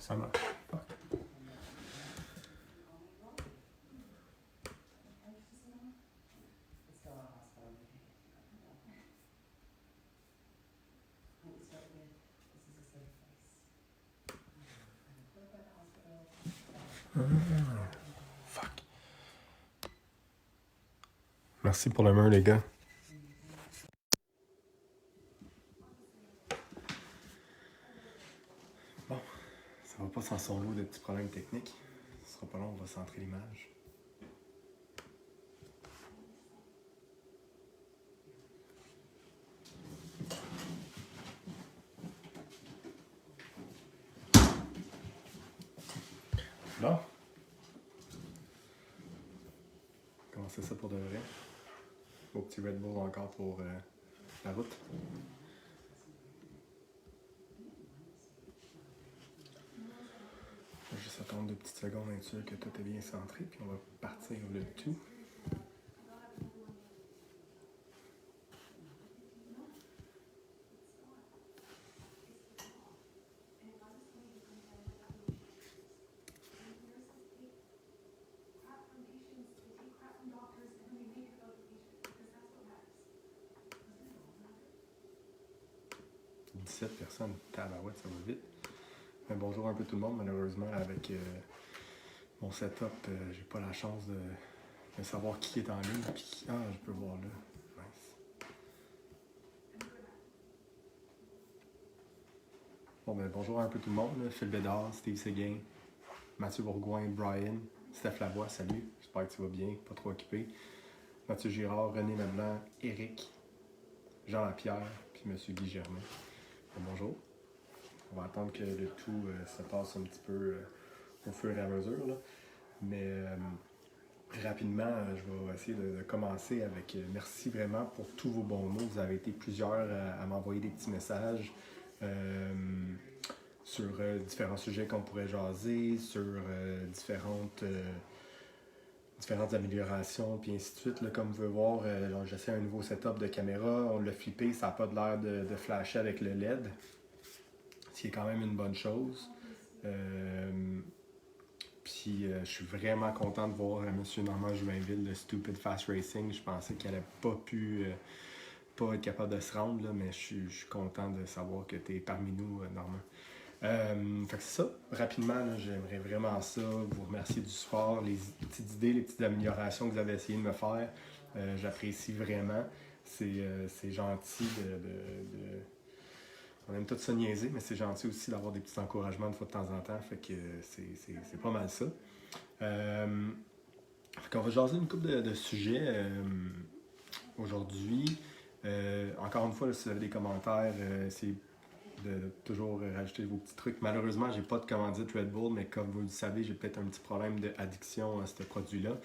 ça marche. Fuck. Fuck. Merci pour le mur, les gars. Bon, ça va pas sans son lot de petits problèmes techniques. Ce sera pas long, on va centrer l'image. Bon. Commencer ça pour de vrai. Au petit Red Bull encore pour la route. Je vais juste attendre 2 petites secondes, être sûr que tout est bien centré, puis on va partir le tout. « 17 personnes, tabarouette, ça va vite. » Mais bonjour un peu tout le monde, malheureusement, avec mon setup, j'ai pas la chance de savoir qui est en ligne. Puis, je peux voir là. Nice. Bon, ben bonjour un peu tout le monde. Là. Phil Bédard, Steve Séguin, Mathieu Bourgoin, Brian, Steph Lavoie, salut. J'espère que tu vas bien, pas trop occupé. Mathieu Girard, René Leblanc, Eric, Jean Lapierre, puis M. Guy Germain. Bon, bonjour. On va attendre que le tout se passe un petit peu au fur et à mesure. Là. Mais rapidement, je vais essayer de commencer avec merci vraiment pour tous vos bons mots. Vous avez été plusieurs à m'envoyer des petits messages sur différents sujets qu'on pourrait jaser, sur différentes améliorations, puis ainsi de suite. Là, comme vous pouvez voir, j'essaie un nouveau setup de caméra. On l'a flippé, ça n'a pas l'air de flasher avec le LED. Ce qui est quand même une bonne chose. Puis je suis vraiment content de voir M. Normand Joinville de Stupid Fast Racing. Je pensais qu'elle n'avait pas être capable de se rendre, là, mais je suis content de savoir que tu es parmi nous, Normand. Fait que c'est ça. Rapidement, là, j'aimerais vraiment ça, vous remercier du support, les petites idées, les petites améliorations que vous avez essayé de me faire. J'apprécie vraiment. C'est gentil on aime tout ça niaiser, mais c'est gentil aussi d'avoir des petits encouragements de fois de temps en temps. Fait que c'est pas mal ça. Fait qu'on va jaser une couple de sujets aujourd'hui. Encore une fois, là, si vous avez des commentaires, essayez de toujours rajouter vos petits trucs. Malheureusement, j'ai pas de commandite Red Bull, mais comme vous le savez, j'ai peut-être un petit problème d'addiction à ce produit-là.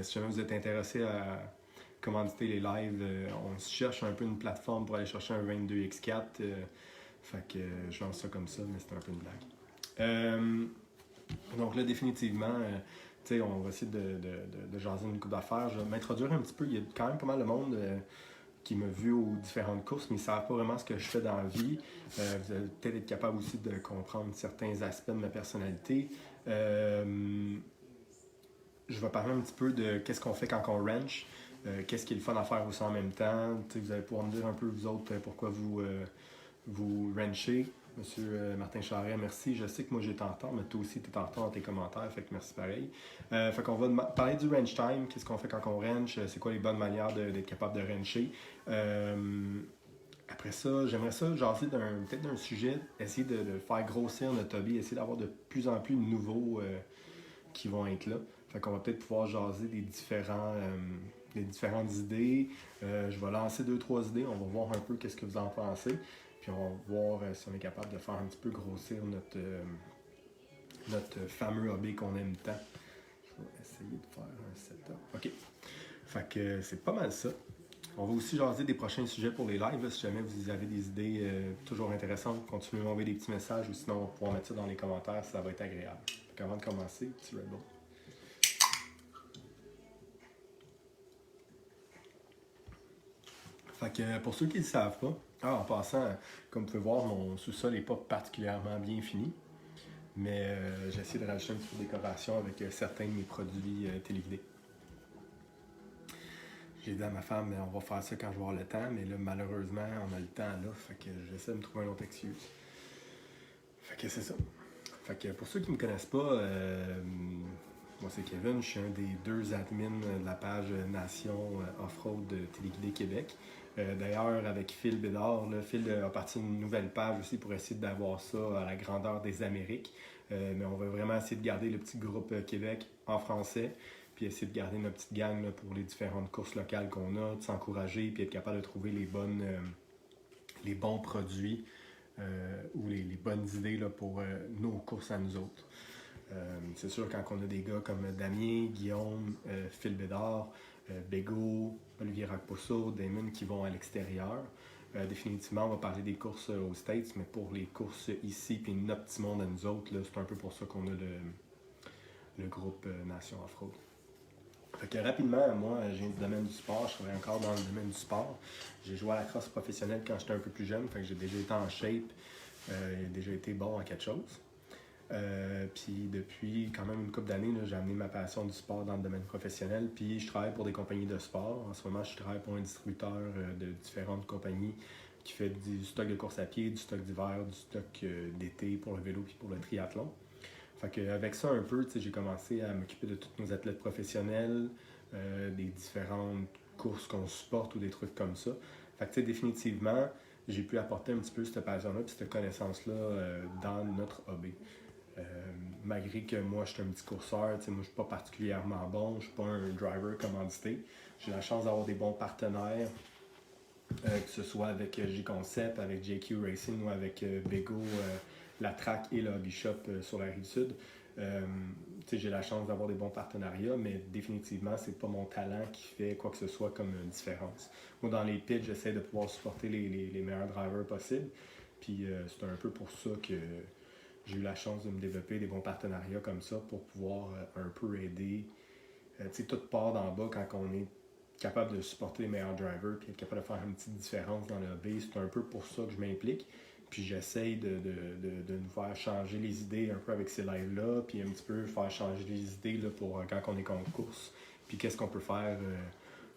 Si jamais vous êtes intéressé à commanditer les lives, on se cherche un peu une plateforme pour aller chercher un 22X4. Fait que je lance ça comme ça, mais c'est un peu une blague. Donc là, définitivement, on va essayer de jaser une coupe d'affaires. Je vais m'introduire un petit peu. Il y a quand même pas mal de monde qui m'a vu aux différentes courses, mais ils ne savent pas vraiment ce que je fais dans la vie. Vous allez peut-être être capable aussi de comprendre certains aspects de ma personnalité. Je vais parler un petit peu de qu'est-ce qu'on fait quand on ranch, qu'est-ce qui est le fun à faire aussi en même temps. Vous allez pouvoir me dire un peu, vous autres, pourquoi vous ranchez. Monsieur Martin Charret, merci. Je sais que moi j'étais en retard, mais toi aussi tu es en retard dans tes commentaires, fait que merci pareil. Fait qu'on va parler du ranch time, qu'est-ce qu'on fait quand on ranch, c'est quoi les bonnes manières d'être capable de rancher. Après ça, j'aimerais ça jaser peut-être d'un sujet, essayer de faire grossir notre hobby, essayer d'avoir de plus en plus de nouveaux qui vont être là. Fait qu'on va peut-être pouvoir jaser des différentes idées. Je vais lancer 2-3 idées, on va voir un peu qu'est-ce que vous en pensez. Puis on va voir si on est capable de faire un petit peu grossir notre fameux hobby qu'on aime tant. Je vais essayer de faire un setup. OK. Fait que c'est pas mal ça. On va aussi jaser des prochains sujets pour les lives. Là, si jamais vous avez des idées toujours intéressantes, continuez à m'envoyer des petits messages ou sinon on va pouvoir mettre ça dans les commentaires, ça va être agréable. Fait qu'avant de commencer, petit Red Bull. Fait que pour ceux qui ne le savent pas, en passant, comme vous pouvez voir, mon sous-sol n'est pas particulièrement bien fini. Mais j'ai essayé de rajouter un petit peu de décoration avec certains de mes produits téléguidés. J'ai dit à ma femme, on va faire ça quand je vais avoir le temps, mais là, malheureusement, on a le temps là, fait que j'essaie de me trouver une autre excuse. Fait que c'est ça. Fait que pour ceux qui ne me connaissent pas, moi c'est Kevin, je suis un des 2 admins de la page Nation Off-Road de Téléguidé Québec. D'ailleurs, avec Phil Bédard, là, Phil a parti une nouvelle page aussi pour essayer d'avoir ça à la grandeur des Amériques. Mais on va vraiment essayer de garder le petit groupe Québec en français, puis essayer de garder notre petite gang là, pour les différentes courses locales qu'on a, de s'encourager, puis être capable de trouver les bons produits ou les bonnes idées là, pour nos courses à nous autres. C'est sûr, quand on a des gars comme Damien, Guillaume, Phil Bédard, Bégaud, Olivier Racpousseau, Damon qui vont à l'extérieur, définitivement, on va parler des courses aux States, mais pour les courses ici, puis notre petit monde à nous autres, là, c'est un peu pour ça qu'on a le groupe Nation Off-Road. Fait que rapidement, moi, je viens du domaine du sport, je travaille encore dans le domaine du sport. J'ai joué à la crosse professionnelle quand j'étais un peu plus jeune, fait que j'ai déjà été en shape, déjà été bon à quelque chose. Puis depuis quand même une couple d'années, là, j'ai amené ma passion du sport dans le domaine professionnel. Puis je travaille pour des compagnies de sport. En ce moment, je travaille pour un distributeur de différentes compagnies qui fait du stock de course à pied, du stock d'hiver, du stock d'été pour le vélo puis pour le triathlon. Fait qu'avec ça un peu, j'ai commencé à m'occuper de tous nos athlètes professionnels, des différentes courses qu'on supporte ou des trucs comme ça. Fait que définitivement, j'ai pu apporter un petit peu cette passion-là et cette connaissance-là dans notre hobby. Malgré que moi, je suis un petit courseur, moi, je ne suis pas particulièrement bon, je ne suis pas un driver commandité. J'ai la chance d'avoir des bons partenaires, que ce soit avec G-Concept, avec JQ Racing ou avec Bego, la Track et le Hobby Shop sur la Rive-Sud. J'ai la chance d'avoir des bons partenariats, mais définitivement, c'est pas mon talent qui fait quoi que ce soit comme une différence. Moi, dans les pits, j'essaie de pouvoir supporter les meilleurs drivers possibles. Puis c'est un peu pour ça que j'ai eu la chance de me développer des bons partenariats comme ça pour pouvoir un peu aider. Tout part d'en bas quand on est capable de supporter les meilleurs drivers puis être capable de faire une petite différence dans le hobby. C'est un peu pour ça que je m'implique. Puis j'essaye de nous faire changer les idées un peu avec ces lives-là, puis un petit peu faire changer les idées là, pour quand on est en course. Puis qu'est-ce qu'on peut faire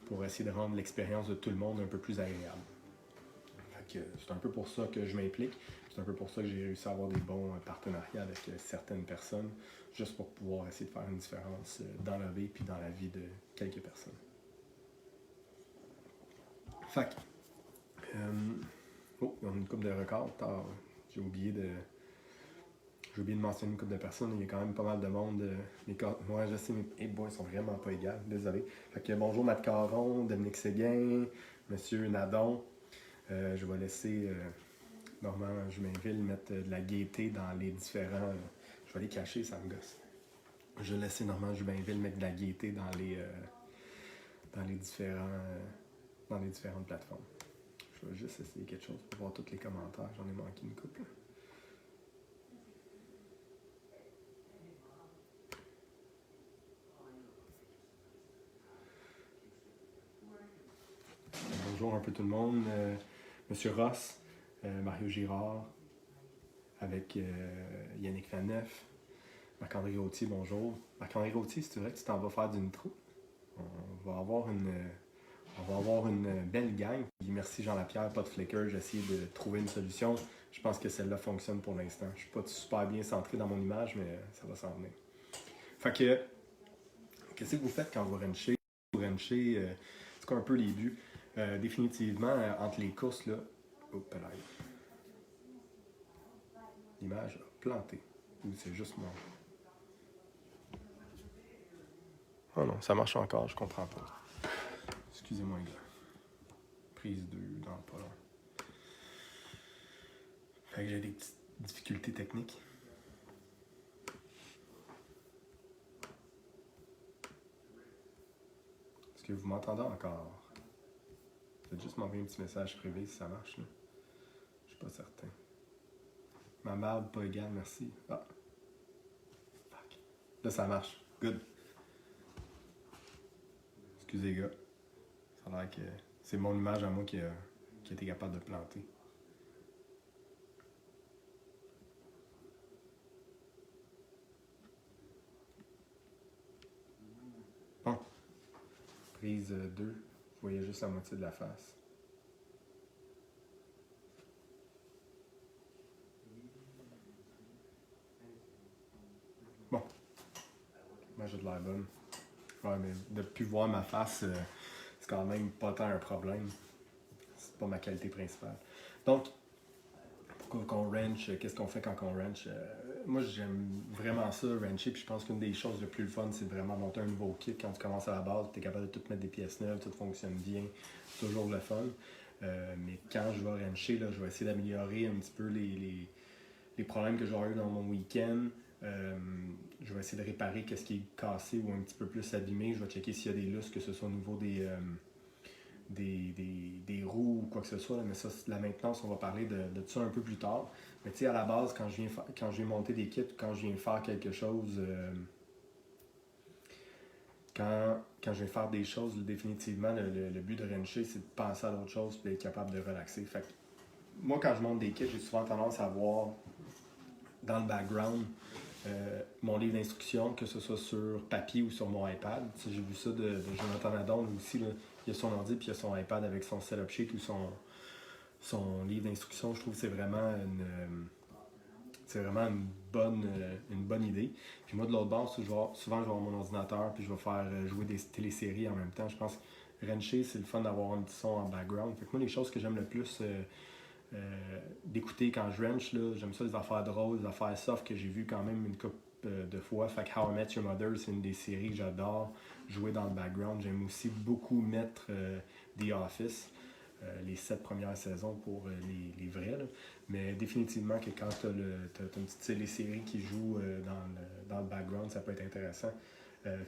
pour essayer de rendre l'expérience de tout le monde un peu plus agréable. Fait que c'est un peu pour ça que je m'implique. C'est un peu pour ça que j'ai réussi à avoir des bons partenariats avec certaines personnes, juste pour pouvoir essayer de faire une différence dans la vie puis dans la vie de quelques personnes. Fait que, oh, on a une couple de records. J'ai oublié de mentionner une couple de personnes. Il y a quand même pas mal de monde. Moi, je sais, mes boys sont vraiment pas égales. Désolé. Fait que bonjour Matt Caron, Dominique Séguin, Monsieur Nadon. Je vais laisser Normand Jumainville mettre de la gaieté dans les différents. Je vais les cacher, ça me gosse. Je vais laisser Normand Jumainville mettre de la gaieté dans les différentes plateformes. Je vais juste essayer quelque chose pour voir tous les commentaires. J'en ai manqué une couple. Bonjour un peu tout le monde. Monsieur Ross, Mario Girard, avec Yannick Faneuf, Marc-André Gauthier, bonjour. Marc-André Gauthier, c'est vrai que tu t'en vas faire du nitro? On va avoir une belle gang. Puis merci Jean-Lapierre, pas de flicker. J'ai essayé de trouver une solution. Je pense que celle-là fonctionne pour l'instant. Je suis pas super bien centré dans mon image, mais ça va s'en venir. Fait que, qu'est-ce que vous faites quand vous wrenchez? Vous wrenchez, c'est quoi un peu les buts? Définitivement, entre les courses, là, l'image a planté. Ou c'est juste moi. Oh non, ça marche encore, je comprends pas. Excusez-moi, les gars. Prise 2 dans le pas long. Fait que j'ai des petites difficultés techniques. Est-ce que vous m'entendez encore? Faites juste m'envoyer un petit message privé si ça marche. Là. Je suis pas certain. Ma barbe pas égale, merci. Ah. Fuck. Là, ça marche. Good. Excusez, les gars. Ça a l'air que c'est mon image à moi qui a été capable de planter. Prise 2, vous voyez juste la moitié de la face. Bon, moi j'ai de l'air bonne. Ouais, mais de ne plus voir ma face, c'est quand même pas tant un problème. C'est pas ma qualité principale. Donc, pourquoi qu'on ranch, qu'est-ce qu'on fait quand on ranch? Moi, j'aime vraiment ça, rancher, puis je pense qu'une des choses les plus fun, c'est vraiment monter un nouveau kit. Quand tu commences à la base, tu es capable de tout mettre des pièces neuves, tout fonctionne bien, c'est toujours le fun. Mais quand je vais rancher, là, je vais essayer d'améliorer un petit peu les problèmes que j'aurais eu dans mon week-end. Je vais essayer de réparer ce qui est cassé ou un petit peu plus abîmé. Je vais checker s'il y a des lustres, que ce soit au niveau des roues ou quoi que ce soit. Mais ça, la maintenance, on va parler de ça un peu plus tard. Mais tu sais, à la base, quand je viens monter des kits, quand je viens faire quelque chose, quand je viens faire des choses, définitivement, le but de rancher, c'est de penser à d'autres choses et être capable de relaxer. Fait que, moi, quand je monte des kits, j'ai souvent tendance à voir dans le background mon livre d'instruction, que ce soit sur papier ou sur mon iPad. J'ai vu ça de Jonathan Nadon aussi. Là. Il y a son ordi puis il y a son iPad avec son setup sheet ou son livre d'instruction. Je trouve que c'est vraiment une bonne idée. Puis moi, de l'autre bord, souvent, je vais avoir mon ordinateur puis je vais faire jouer des téléséries en même temps. Je pense que rancher, c'est le fun d'avoir un petit son en background. Fait que moi, les choses que j'aime le plus d'écouter quand je ranch, là, j'aime ça les affaires drôles, les affaires soft que j'ai vu quand même une couple de fois. Fait que How I Met Your Mother, c'est une des séries que j'adore jouer dans le background. J'aime aussi beaucoup mettre The Office, les 7 premières saisons pour les vrais. Là. Mais définitivement que quand tu as une petite télésérie qui joue dans le background, ça peut être intéressant.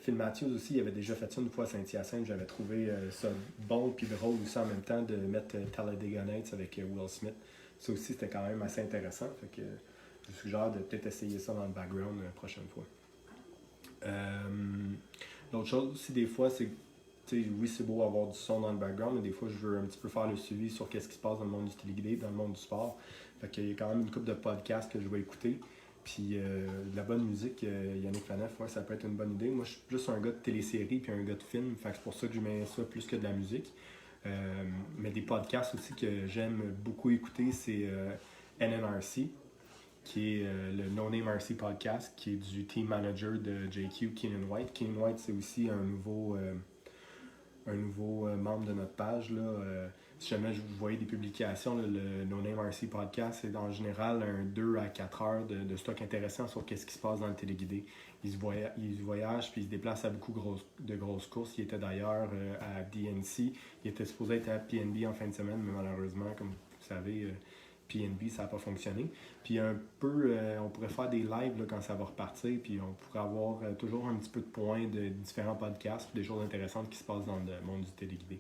Phil Matthews aussi, il avait déjà fait ça une fois à Saint-Hyacinthe. J'avais trouvé ça bon et drôle aussi en même temps de mettre Talladega Nights avec Will Smith. Ça aussi, c'était quand même assez intéressant. Fait que je vous suggère de peut-être essayer ça dans le background la prochaine fois. L'autre chose aussi, des fois, c'est que oui, c'est beau avoir du son dans le background, mais des fois, je veux un petit peu faire le suivi sur qu'est-ce qui se passe dans le monde du téléguidé, dans le monde du sport. Fait qu'il y a quand même une couple de podcasts que je vais écouter. Puis de la bonne musique, Yannick Faneuf, ouais, ça peut être une bonne idée. Moi, je suis plus un gars de télésérie puis un gars de film. Fait que c'est pour ça que je mets ça plus que de la musique. Mais des podcasts aussi que j'aime beaucoup écouter, c'est NNRC, qui est le No Name RC podcast, qui est du team manager de JQ, Keenan White. Keenan White, c'est aussi un nouveau membre de notre page. Là. Si jamais vous voyez des publications, là, le No Name RC Podcast, c'est en général un 2 à 4 heures de stock intéressant sur ce qui se passe dans le téléguidé. Il voyage puis il se déplace à beaucoup de grosses courses. Il était d'ailleurs à DNC. Il était supposé être à PNB en fin de semaine, mais malheureusement, comme vous savez, PNB, ça n'a pas fonctionné. Puis un peu, on pourrait faire des lives là, quand ça va repartir, puis on pourrait avoir toujours un petit peu de points de différents podcasts, des choses intéressantes qui se passent dans le monde du téléguidé.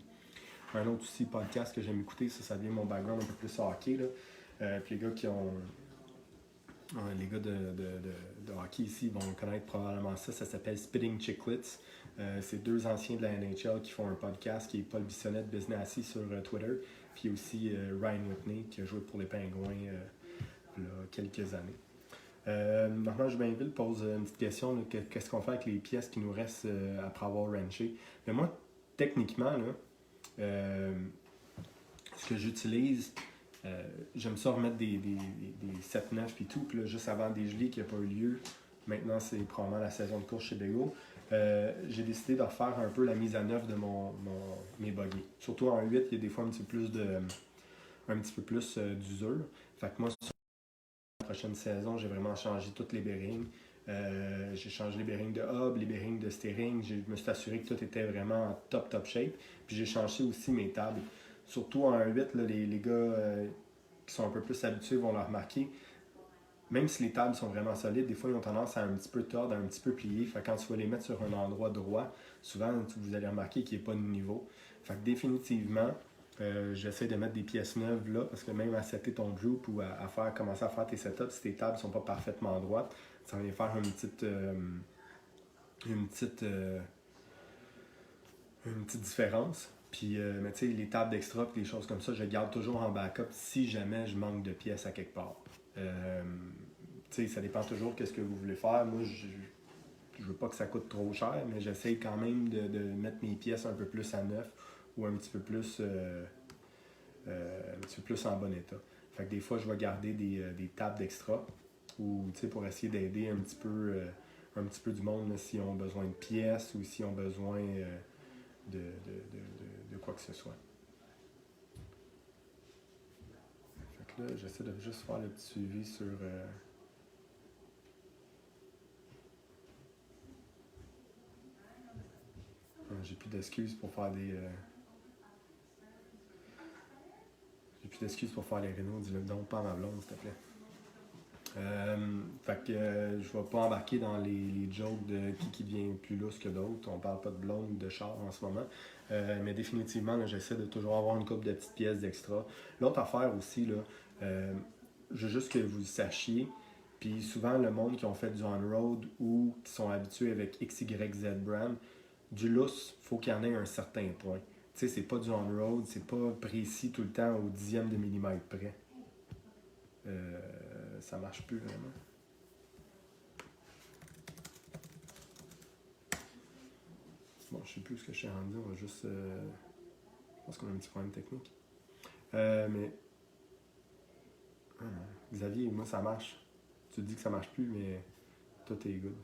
Un autre aussi podcast que j'aime écouter, ça devient mon background un peu plus hockey. Là. Puis les gars qui ont. Les gars de hockey ici vont connaître probablement ça. Ça s'appelle Spitting Chicklets. C'est deux anciens de la NHL qui font un podcast qui est Paul Bissonnette, Businessy sur Twitter. Puis aussi Ryan Whitney qui a joué pour les Pingouins il y a quelques années. Maintenant, Jobainville pose une petite question. Là, qu'est-ce qu'on fait avec les pièces qui nous restent après avoir ranché? Mais moi, techniquement, là, ce que j'utilise, j'aime ça remettre des 7-9 et tout. Puis là, juste avant des gelées qui n'a pas eu lieu, maintenant c'est probablement la saison de course chez Bego. J'ai décidé de refaire un peu la mise à neuf de mes buggy. Surtout en 8, il y a des fois un petit peu plus d'usure. Fait que moi, sur la prochaine saison, j'ai vraiment changé toutes les bearings. J'ai changé les bearings de hub, les bearings de steering. Je me suis assuré que tout était vraiment en top shape. Puis j'ai changé aussi mes tables. Surtout en 1.8, là, les gars qui sont un peu plus habitués vont le remarquer. Même si les tables sont vraiment solides, des fois ils ont tendance à un petit peu tordre, à un petit peu plier. Fait que quand tu vas les mettre sur un endroit droit, souvent vous allez remarquer qu'il n'est pas de niveau. Fait que définitivement, j'essaie de mettre des pièces neuves là, parce que même à setter ton group ou commencer à faire tes setups, si tes tables ne sont pas parfaitement droites, ça va faire une petite différence. Puis, mais tu sais, les tables d'extra et les choses comme ça, je garde toujours en backup si jamais je manque de pièces à quelque part. Tu sais, ça dépend toujours de ce que vous voulez faire. Moi, je veux pas que ça coûte trop cher, mais j'essaye quand même de mettre mes pièces un peu plus à neuf ou un petit peu plus en bon état. Fait que des fois, je vais garder des tables d'extra ou pour essayer d'aider un petit peu du monde s'ils ont besoin de pièces ou s'ils ont besoin de quoi que ce soit. Fait que là, j'essaie de juste faire le petit suivi sur. J'ai plus d'excuses pour faire des. J'ai plus d'excuses pour faire les rénaux. Dis-le donc pas à ma blonde, s'il te plaît. Fait que je vais pas embarquer dans les jokes de qui devient plus lousse que d'autres. On parle pas de blonde ou de char en ce moment. Mais définitivement, là, j'essaie de toujours avoir une couple de petites pièces d'extra. L'autre affaire aussi, là, je veux juste que vous le sachiez. Puis souvent, le monde qui ont fait du on-road ou qui sont habitués avec XYZ brand, du lousse, il faut qu'il y en ait un certain point. Tu sais, c'est pas du on-road, c'est pas précis tout le temps au dixième de millimètre près. Ça marche plus vraiment. Bon, je sais plus ce que je suis rendu, on va juste. Je pense qu'on a un petit problème technique. Mais. Xavier, moi ça marche. Tu te dis que ça marche plus, mais toi t'es good.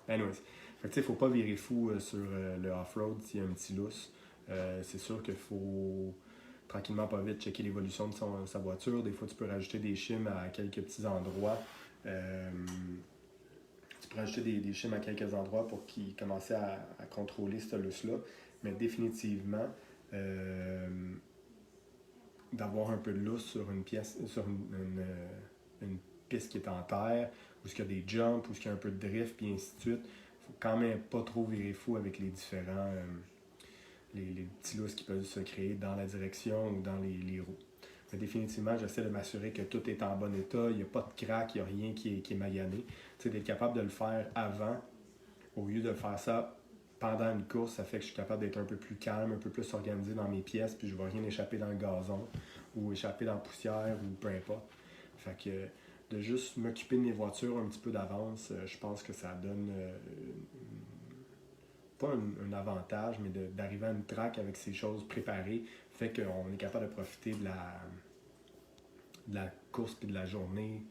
Anyways. Fait que tu sais, faut pas virer fou sur le off-road s'il y a un petit lousse. C'est sûr qu'il faut tranquillement pas vite checker l'évolution de sa voiture. Des fois, tu peux rajouter des shims à quelques petits endroits. Tu peux rajouter des shims à quelques endroits pour qu'ils commencent à contrôler ce lousse-là. Mais définitivement, d'avoir un peu de lousse sur une pièce, sur une piste qui est en terre, où il y a des jumps, où il y a un peu de drift, puis ainsi de suite. Il faut quand même pas trop virer fou avec les différents les petits lousses qui peuvent se créer dans la direction ou dans les roues. Mais définitivement, j'essaie de m'assurer que tout est en bon état, il n'y a pas de crack, il n'y a rien qui est magané. Tu sais, d'être capable de le faire avant, au lieu de faire ça pendant une course, ça fait que je suis capable d'être un peu plus calme, un peu plus organisé dans mes pièces, puis je ne vais rien échapper dans le gazon ou échapper dans la poussière ou peu importe. Fait que de juste m'occuper de mes voitures un petit peu d'avance, je pense que ça donne pas un avantage, mais d'arriver à une track avec ces choses préparées fait qu'on est capable de profiter de la course et de la journée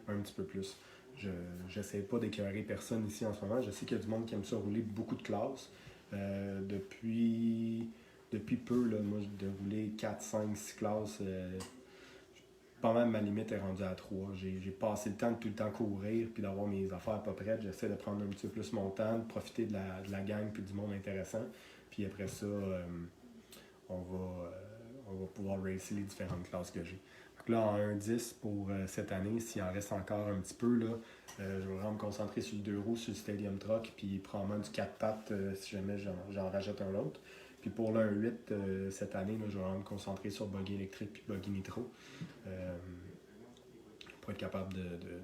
un petit peu plus. Je n'essaie pas d'écœurer personne ici en ce moment. Je sais qu'il y a du monde qui aime ça rouler beaucoup de classes. Depuis peu, là, moi, de rouler 4, 5, 6 classes, pas mal ma limite est rendue à 3. J'ai passé le temps de tout le temps courir puis d'avoir mes affaires pas prêtes. J'essaie de prendre un petit peu plus mon temps, de profiter de la gang puis du monde intéressant. Puis après ça, on va pouvoir racer les différentes classes que j'ai. Donc là, en 1-10 pour cette année, s'il en reste encore un petit peu, là, je vais vraiment me concentrer sur le 2 roues, sur le Stadium Truck, puis probablement du 4 pattes si jamais j'en rajoute un autre. Puis pour le 1-8, cette année, là, je vais vraiment me concentrer sur buggy électrique puis buggy nitro. Pour être capable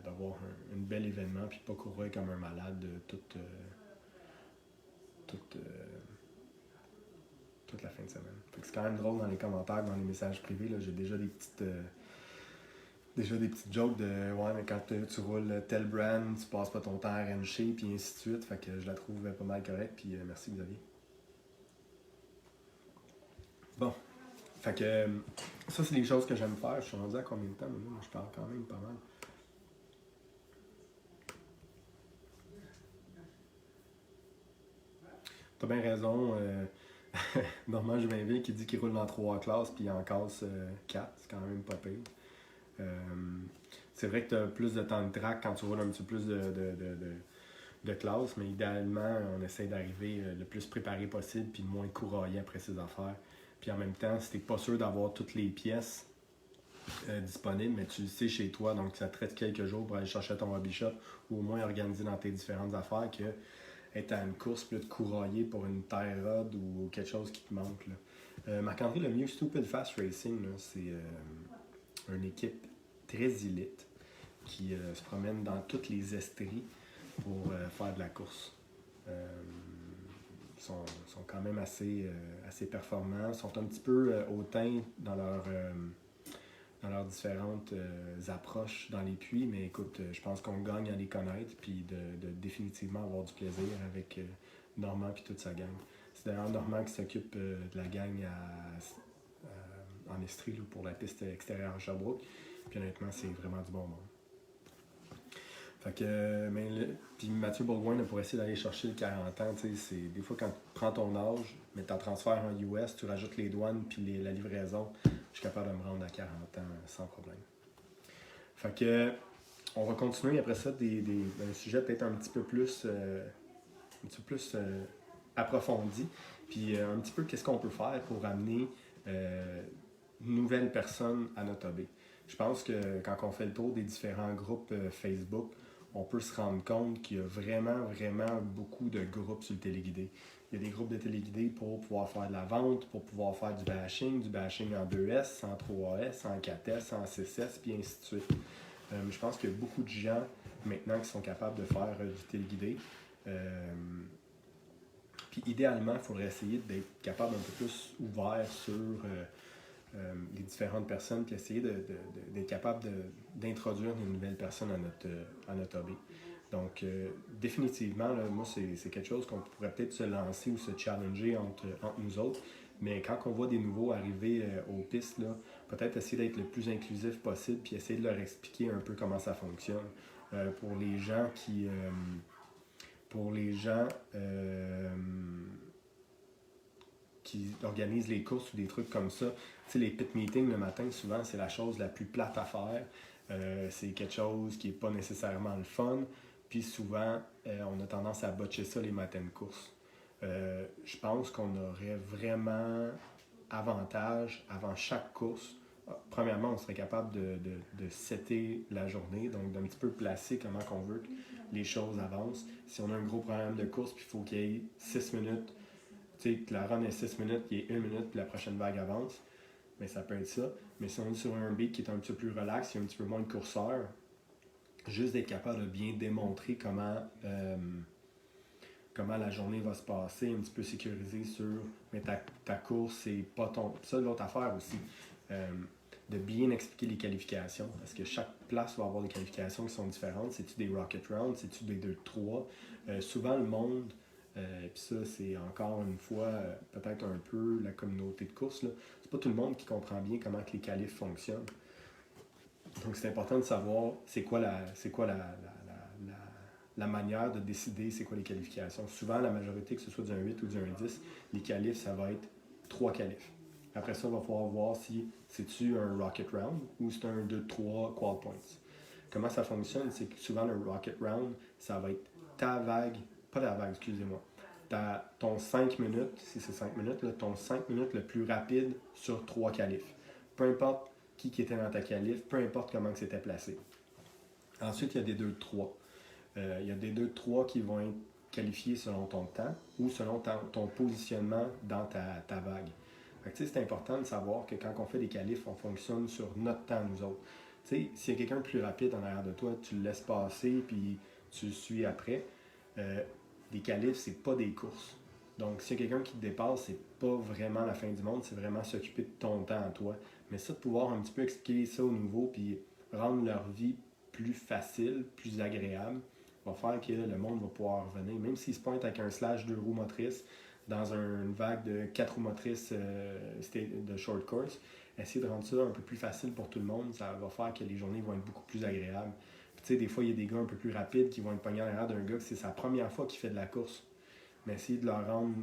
d'avoir un bel événement puis pas courir comme un malade toute la fin de semaine. Fait que c'est quand même drôle dans les commentaires, dans les messages privés, là, j'ai déjà des petites jokes de ouais, mais quand tu roules tel brand, tu passes pas ton temps à rancher puis ainsi de suite. Fait que je la trouve pas mal correcte puis merci Xavier. Bon. Fait que ça, c'est des choses que j'aime faire. Je suis rendu à combien de temps? Mais moi, je parle quand même pas mal. T'as bien raison. Normand Jumainville qui dit qu'il roule dans 3 classes puis il en casse 4. C'est quand même pas pire. C'est vrai que tu as plus de temps de track quand tu roules un petit peu plus de classes, mais idéalement, on essaie d'arriver le plus préparé possible puis le moins couraillé après ses affaires. Puis en même temps, si tu n'es pas sûr d'avoir toutes les pièces disponibles, mais tu le sais chez toi, donc ça te reste quelques jours pour aller chercher ton hobby shop ou au moins organiser dans tes différentes affaires que être à une course puis de courailler pour une tie rod ou quelque chose qui te manque. Marc-André Lemieux, Stupid Fast Racing, là, c'est une équipe très élite qui se promène dans toutes les estries pour faire de la course. Sont quand même assez performants, sont un petit peu hautains dans dans leurs différentes approches dans les puits, mais écoute, je pense qu'on gagne à les connaître, puis de définitivement avoir du plaisir avec Normand et toute sa gang. C'est d'ailleurs Normand qui s'occupe de la gang en Estrie là, pour la piste extérieure à Sherbrooke. Puis honnêtement, c'est vraiment du bon monde. Fait que, puis Mathieu Bourgoin, pour essayer d'aller chercher le 40 ans, c'est des fois quand tu prends ton âge, mais tu en transfères en US, tu rajoutes les douanes puis la livraison, je suis capable de me rendre à 40 ans sans problème. Fait que, on va continuer après ça un sujet peut-être un petit peu plus, approfondi, puis un petit peu qu'est-ce qu'on peut faire pour amener une nouvelle personne à notre hobby. Je pense que quand on fait le tour des différents groupes Facebook, on peut se rendre compte qu'il y a vraiment, vraiment beaucoup de groupes sur le téléguidé. Il y a des groupes de téléguidé pour pouvoir faire de la vente, pour pouvoir faire du bashing en 2S, en 3S, en 4S, en 6S, puis ainsi de suite. Je pense qu'il y a beaucoup de gens maintenant qui sont capables de faire du téléguidé. Puis idéalement, il faudrait essayer d'être capable un peu plus ouvert sur les différentes personnes, puis essayer d'être capable d'introduire une nouvelle personne à notre hobby. Donc, définitivement, là, moi, c'est quelque chose qu'on pourrait peut-être se lancer ou se challenger entre nous autres. Mais quand on voit des nouveaux arriver aux pistes, là, peut-être essayer d'être le plus inclusif possible, puis essayer de leur expliquer un peu comment ça fonctionne. Pour les gens qui organisent les courses ou des trucs comme ça. Tu sais, les pit meetings le matin, souvent, c'est la chose la plus plate à faire. C'est quelque chose qui n'est pas nécessairement le fun. Puis souvent, on a tendance à botcher ça les matins de course. Je pense qu'on aurait vraiment avantage avant chaque course. Premièrement, on serait capable de setter la journée, donc d'un petit peu placer comment on veut que les choses avancent. Si on a un gros problème de course, puis il faut qu'il y ait 6 minutes, tu sais, que la run est 6 minutes, qu'il y ait 1 minute, puis la prochaine vague avance, mais ça peut être ça. Mais si on est sur un beat qui est un petit peu plus relax, il y a un petit peu moins de courseurs, juste d'être capable de bien démontrer comment la journée va se passer, un petit peu sécurisé sur mais ta course, c'est pas ton. Ça, l'autre affaire aussi, de bien expliquer les qualifications, parce que chaque place va avoir des qualifications qui sont différentes. C'est-tu des Rocket Rounds, c'est-tu des 2-3? Souvent, le monde, puis ça, c'est encore une fois peut-être un peu la communauté de course, là. C'est pas tout le monde qui comprend bien comment que les qualifs fonctionnent. Donc, c'est important de savoir c'est quoi la manière de décider c'est quoi les qualifications. Souvent, la majorité, que ce soit du 1-8 ou du 1-10, les qualifs, ça va être 3 qualifs. Après ça, on va pouvoir voir si c'est-tu un Rocket Round ou c'est un 2-3 Quad Points. Comment ça fonctionne, c'est que souvent, le Rocket Round, ça va être ta vague, pas ta vague, excusez-moi, ton 5 minutes, si c'est 5 minutes, là, ton 5 minutes le plus rapide sur 3 qualifs. Peu importe qui était dans ta qualif, peu importe comment c'était placé. Ensuite, il y a des 2-3. Il y a des 2-3 qui vont être qualifiés selon ton temps ou selon ton positionnement dans ta vague. Fait que, c'est important de savoir que quand on fait des qualifs, on fonctionne sur notre temps, nous autres. S'il y a quelqu'un de plus rapide en arrière de toi, tu le laisses passer puis tu le suis après. Des qualifs, c'est pas des courses. Donc, s'il y a quelqu'un qui te dépasse, c'est pas vraiment la fin du monde, c'est vraiment s'occuper de ton temps à toi. Mais ça, de pouvoir un petit peu expliquer ça au nouveau puis rendre leur vie plus facile, plus agréable, va faire que le monde va pouvoir revenir. Même s'ils se pointent avec un slash 2 roues motrices dans une vague de 4 roues motrices de short course, essayer de rendre ça un peu plus facile pour tout le monde, ça va faire que les journées vont être beaucoup plus agréables. Puis, tu sais, des fois, il y a des gars un peu plus rapides qui vont être pognés en arrière d'un gars que c'est sa première fois qu'il fait de la course. Mais essayer de leur rendre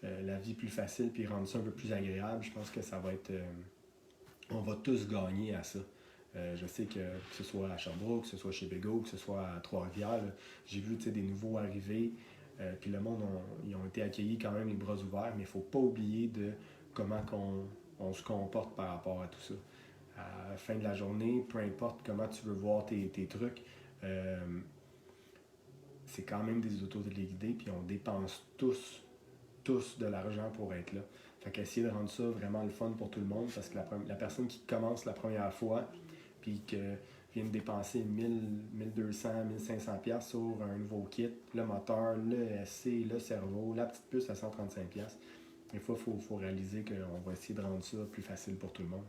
la vie plus facile puis rendre ça un peu plus agréable, je pense que ça va être... on va tous gagner à ça. Je sais que ce soit à Sherbrooke, que ce soit chez Bego, que ce soit à Trois-Rivières, là, j'ai vu des nouveaux arriver, puis le monde, ils ont été accueillis quand même les bras ouverts, mais il ne faut pas oublier de comment on se comporte par rapport à tout ça. À la fin de la journée, peu importe comment tu veux voir tes trucs, c'est quand même des autos téléguidés, puis on dépense tous de l'argent pour être là. Fait qu'essayer de rendre ça vraiment le fun pour tout le monde, parce que la personne qui commence la première fois, puis qui vient de dépenser 1000, 1200, 1500 pièces sur un nouveau kit, le moteur, le SC, le cerveau, la petite puce à 135 pièces. Des fois, il faut réaliser qu'on va essayer de rendre ça plus facile pour tout le monde.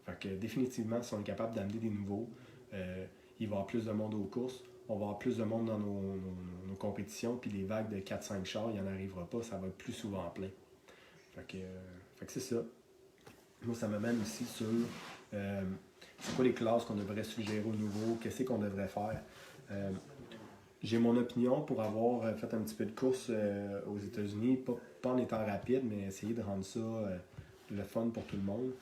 Fait que définitivement, si on est capable d'amener des nouveaux, il va y avoir plus de monde aux courses, on va avoir plus de monde dans nos compétitions, puis les vagues de 4-5 chars, il n'y en arrivera pas, ça va être plus souvent plein. Fait que c'est ça. Moi, ça m'amène aussi sur c'est quoi les classes qu'on devrait suggérer aux nouveaux, qu'est-ce qu'on devrait faire. J'ai mon opinion pour avoir fait un petit peu de course aux États-Unis, pas en étant rapide, mais essayer de rendre ça le fun pour tout le monde.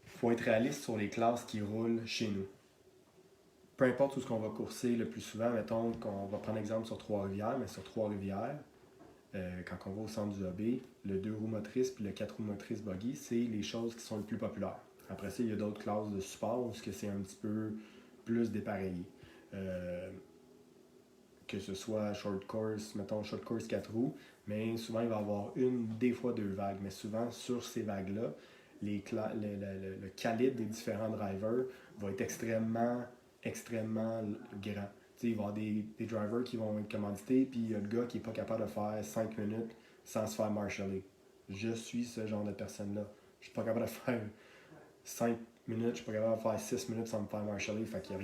Faut être réaliste sur les classes qui roulent chez nous. Peu importe où ce qu'on va courser le plus souvent, mettons qu'on va prendre exemple sur Trois-Rivières, mais sur Trois-Rivières, quand on va au centre du hobby, le 2 roues motrices puis le 4 roues motrices buggy, c'est les choses qui sont les plus populaires. Après ça, il y a d'autres classes de support où c'est un petit peu plus dépareillé. Que ce soit short course, mettons short course 4 roues, mais souvent il va y avoir des fois deux vagues. Mais souvent sur ces vagues-là, le calibre des différents drivers va être extrêmement grand. T'sais, il va y avoir des drivers qui vont être commandités, puis il y a le gars qui n'est pas capable de faire 5 minutes sans se faire marshaller. Je suis ce genre de personne-là. Je suis pas capable de faire 5 minutes, je suis pas capable de faire 6 minutes sans me faire marshaller. Fait qu'il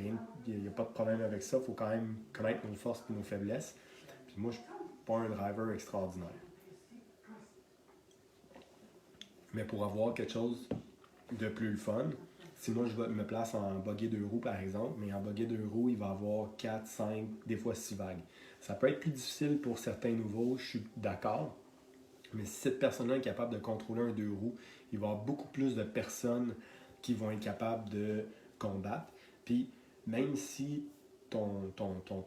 n'y a pas de problème avec ça. Il faut quand même connaître nos forces et nos faiblesses. Puis moi, je suis pas un driver extraordinaire. Mais pour avoir quelque chose de plus fun, si moi je me place en buggy 2 roues par exemple, mais en buggy 2 roues, il va y avoir 4, 5, des fois 6 vagues. Ça peut être plus difficile pour certains nouveaux, je suis d'accord. Mais si cette personne-là est capable de contrôler un 2 roues, il va y avoir beaucoup plus de personnes qui vont être capables de combattre. Puis même si ton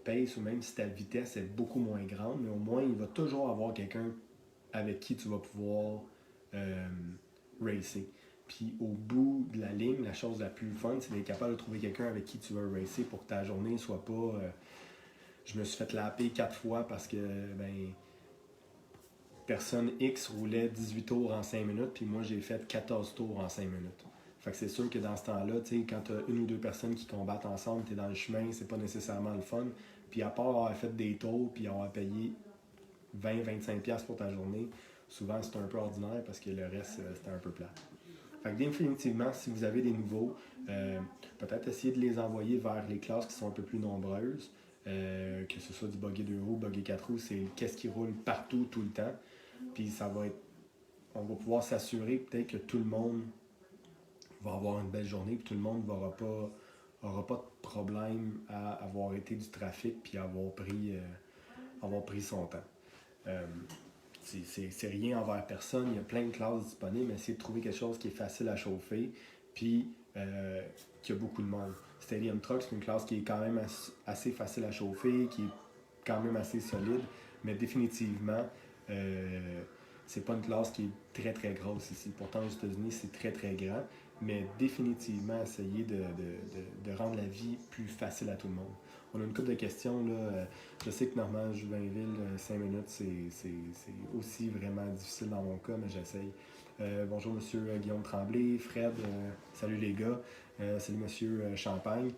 pace ou même si ta vitesse est beaucoup moins grande, mais au moins il va toujours avoir quelqu'un avec qui tu vas pouvoir racer. Puis au bout de la ligne, la chose la plus fun, c'est d'être capable de trouver quelqu'un avec qui tu vas racer pour que ta journée ne soit pas je me suis fait laper 4 fois parce que personne X roulait 18 tours en 5 minutes, puis moi j'ai fait 14 tours en 5 minutes. Fait que c'est sûr que dans ce temps-là, quand tu as une ou deux personnes qui combattent ensemble, tu es dans le chemin, c'est pas nécessairement le fun. Puis à part avoir fait des tours, puis avoir payé 20-25$ pour ta journée, souvent c'est un peu ordinaire parce que le reste, c'était un peu plat. Fait que définitivement, si vous avez des nouveaux, peut-être essayer de les envoyer vers les classes qui sont un peu plus nombreuses, que ce soit du buggy 2 roues, buggy 4 roues, c'est qu'est-ce qui roule partout, tout le temps. Puis ça va être, on va pouvoir s'assurer peut-être que tout le monde va avoir une belle journée, puis tout le monde n'aura pas de problème à avoir été du trafic puis avoir pris son temps. C'est rien envers personne, il y a plein de classes disponibles, mais essayez de trouver quelque chose qui est facile à chauffer, puis qui a beaucoup de monde. Stadium Truck, c'est une classe qui est quand même assez facile à chauffer, qui est quand même assez solide, mais définitivement, c'est pas une classe qui est très très grosse ici. Pourtant, aux États-Unis, c'est très très grand, mais définitivement, essayer de rendre la vie plus facile à tout le monde. On a une couple de questions. Là. Je sais que Normand Jouvin-Ville, 5 minutes, c'est aussi vraiment difficile dans mon cas, mais j'essaye. Bonjour, monsieur Guillaume Tremblay, Fred, salut les gars, salut monsieur Champagne.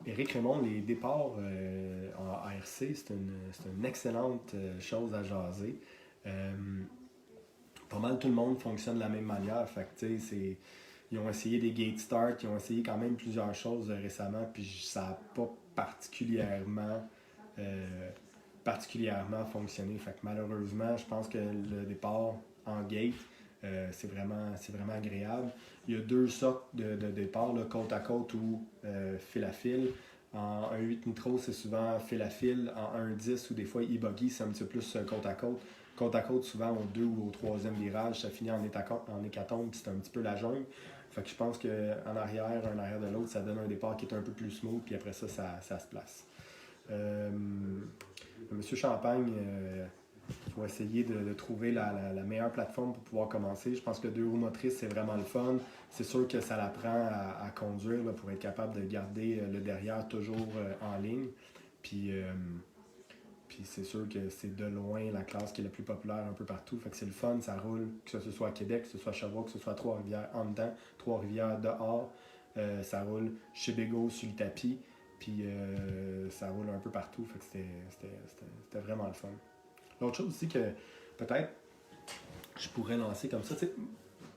Éric Raymond, les départs en ARC, c'est une excellente chose à jaser. Pas mal tout le monde fonctionne de la même manière. Fait que, ils ont essayé des gate start, ils ont essayé quand même plusieurs choses récemment, puis ça n'a pas particulièrement fonctionné. Fait que malheureusement, je pense que le départ en gate, c'est vraiment agréable. Il y a deux sortes de départs, là, côte à côte ou fil à fil. En 1.8 nitro, c'est souvent fil à fil. En 1.10 ou des fois e-buggy, c'est un petit peu plus côte à côte. Côte à côte, souvent au 2 ou au 3e virage, ça finit en hécatombe, puis c'est un petit peu la jungle. Fait que je pense qu'en arrière, un arrière de l'autre, ça donne un départ qui est un peu plus smooth, puis après ça se place. Monsieur Champagne, il faut essayer de trouver la meilleure plateforme pour pouvoir commencer. Je pense que 2 roues motrices, c'est vraiment le fun. C'est sûr que ça l'apprend à conduire là, pour être capable de garder le derrière toujours en ligne. Puis c'est sûr que c'est de loin la classe qui est la plus populaire un peu partout. Fait que c'est le fun, ça roule, que ce soit à Québec, que ce soit à Sherbrooke, que ce soit à Trois-Rivières en dedans, Trois-Rivières dehors. Ça roule chez Bégo sur le tapis. Puis ça roule un peu partout. Fait que c'était vraiment le fun. L'autre chose aussi que peut-être je pourrais lancer comme ça,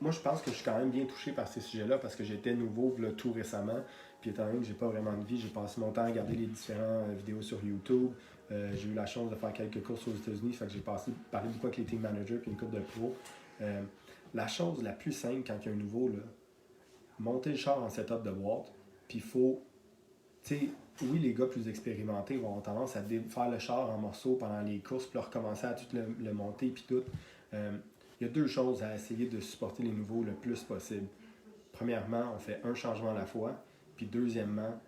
moi, je pense que je suis quand même bien touché par ces sujets-là parce que j'étais nouveau là, tout récemment. Puis étant donné que j'ai pas vraiment de vie, j'ai passé mon temps à regarder les différentes vidéos sur YouTube. J'ai eu la chance de faire quelques courses aux États-Unis, fait que j'ai parlé beaucoup avec les team managers puis une couple de pros. Euh, la chose la plus simple quand il y a un nouveau, là, monter le char en setup de boîte, puis il faut, tu sais, oui, les gars plus expérimentés vont avoir tendance à faire le char en morceaux pendant les courses, puis recommencer à tout le monter, puis tout. Euh, il y a deux choses à essayer de supporter les nouveaux le plus possible. Premièrement, on fait un changement à la fois, puis deuxièmement,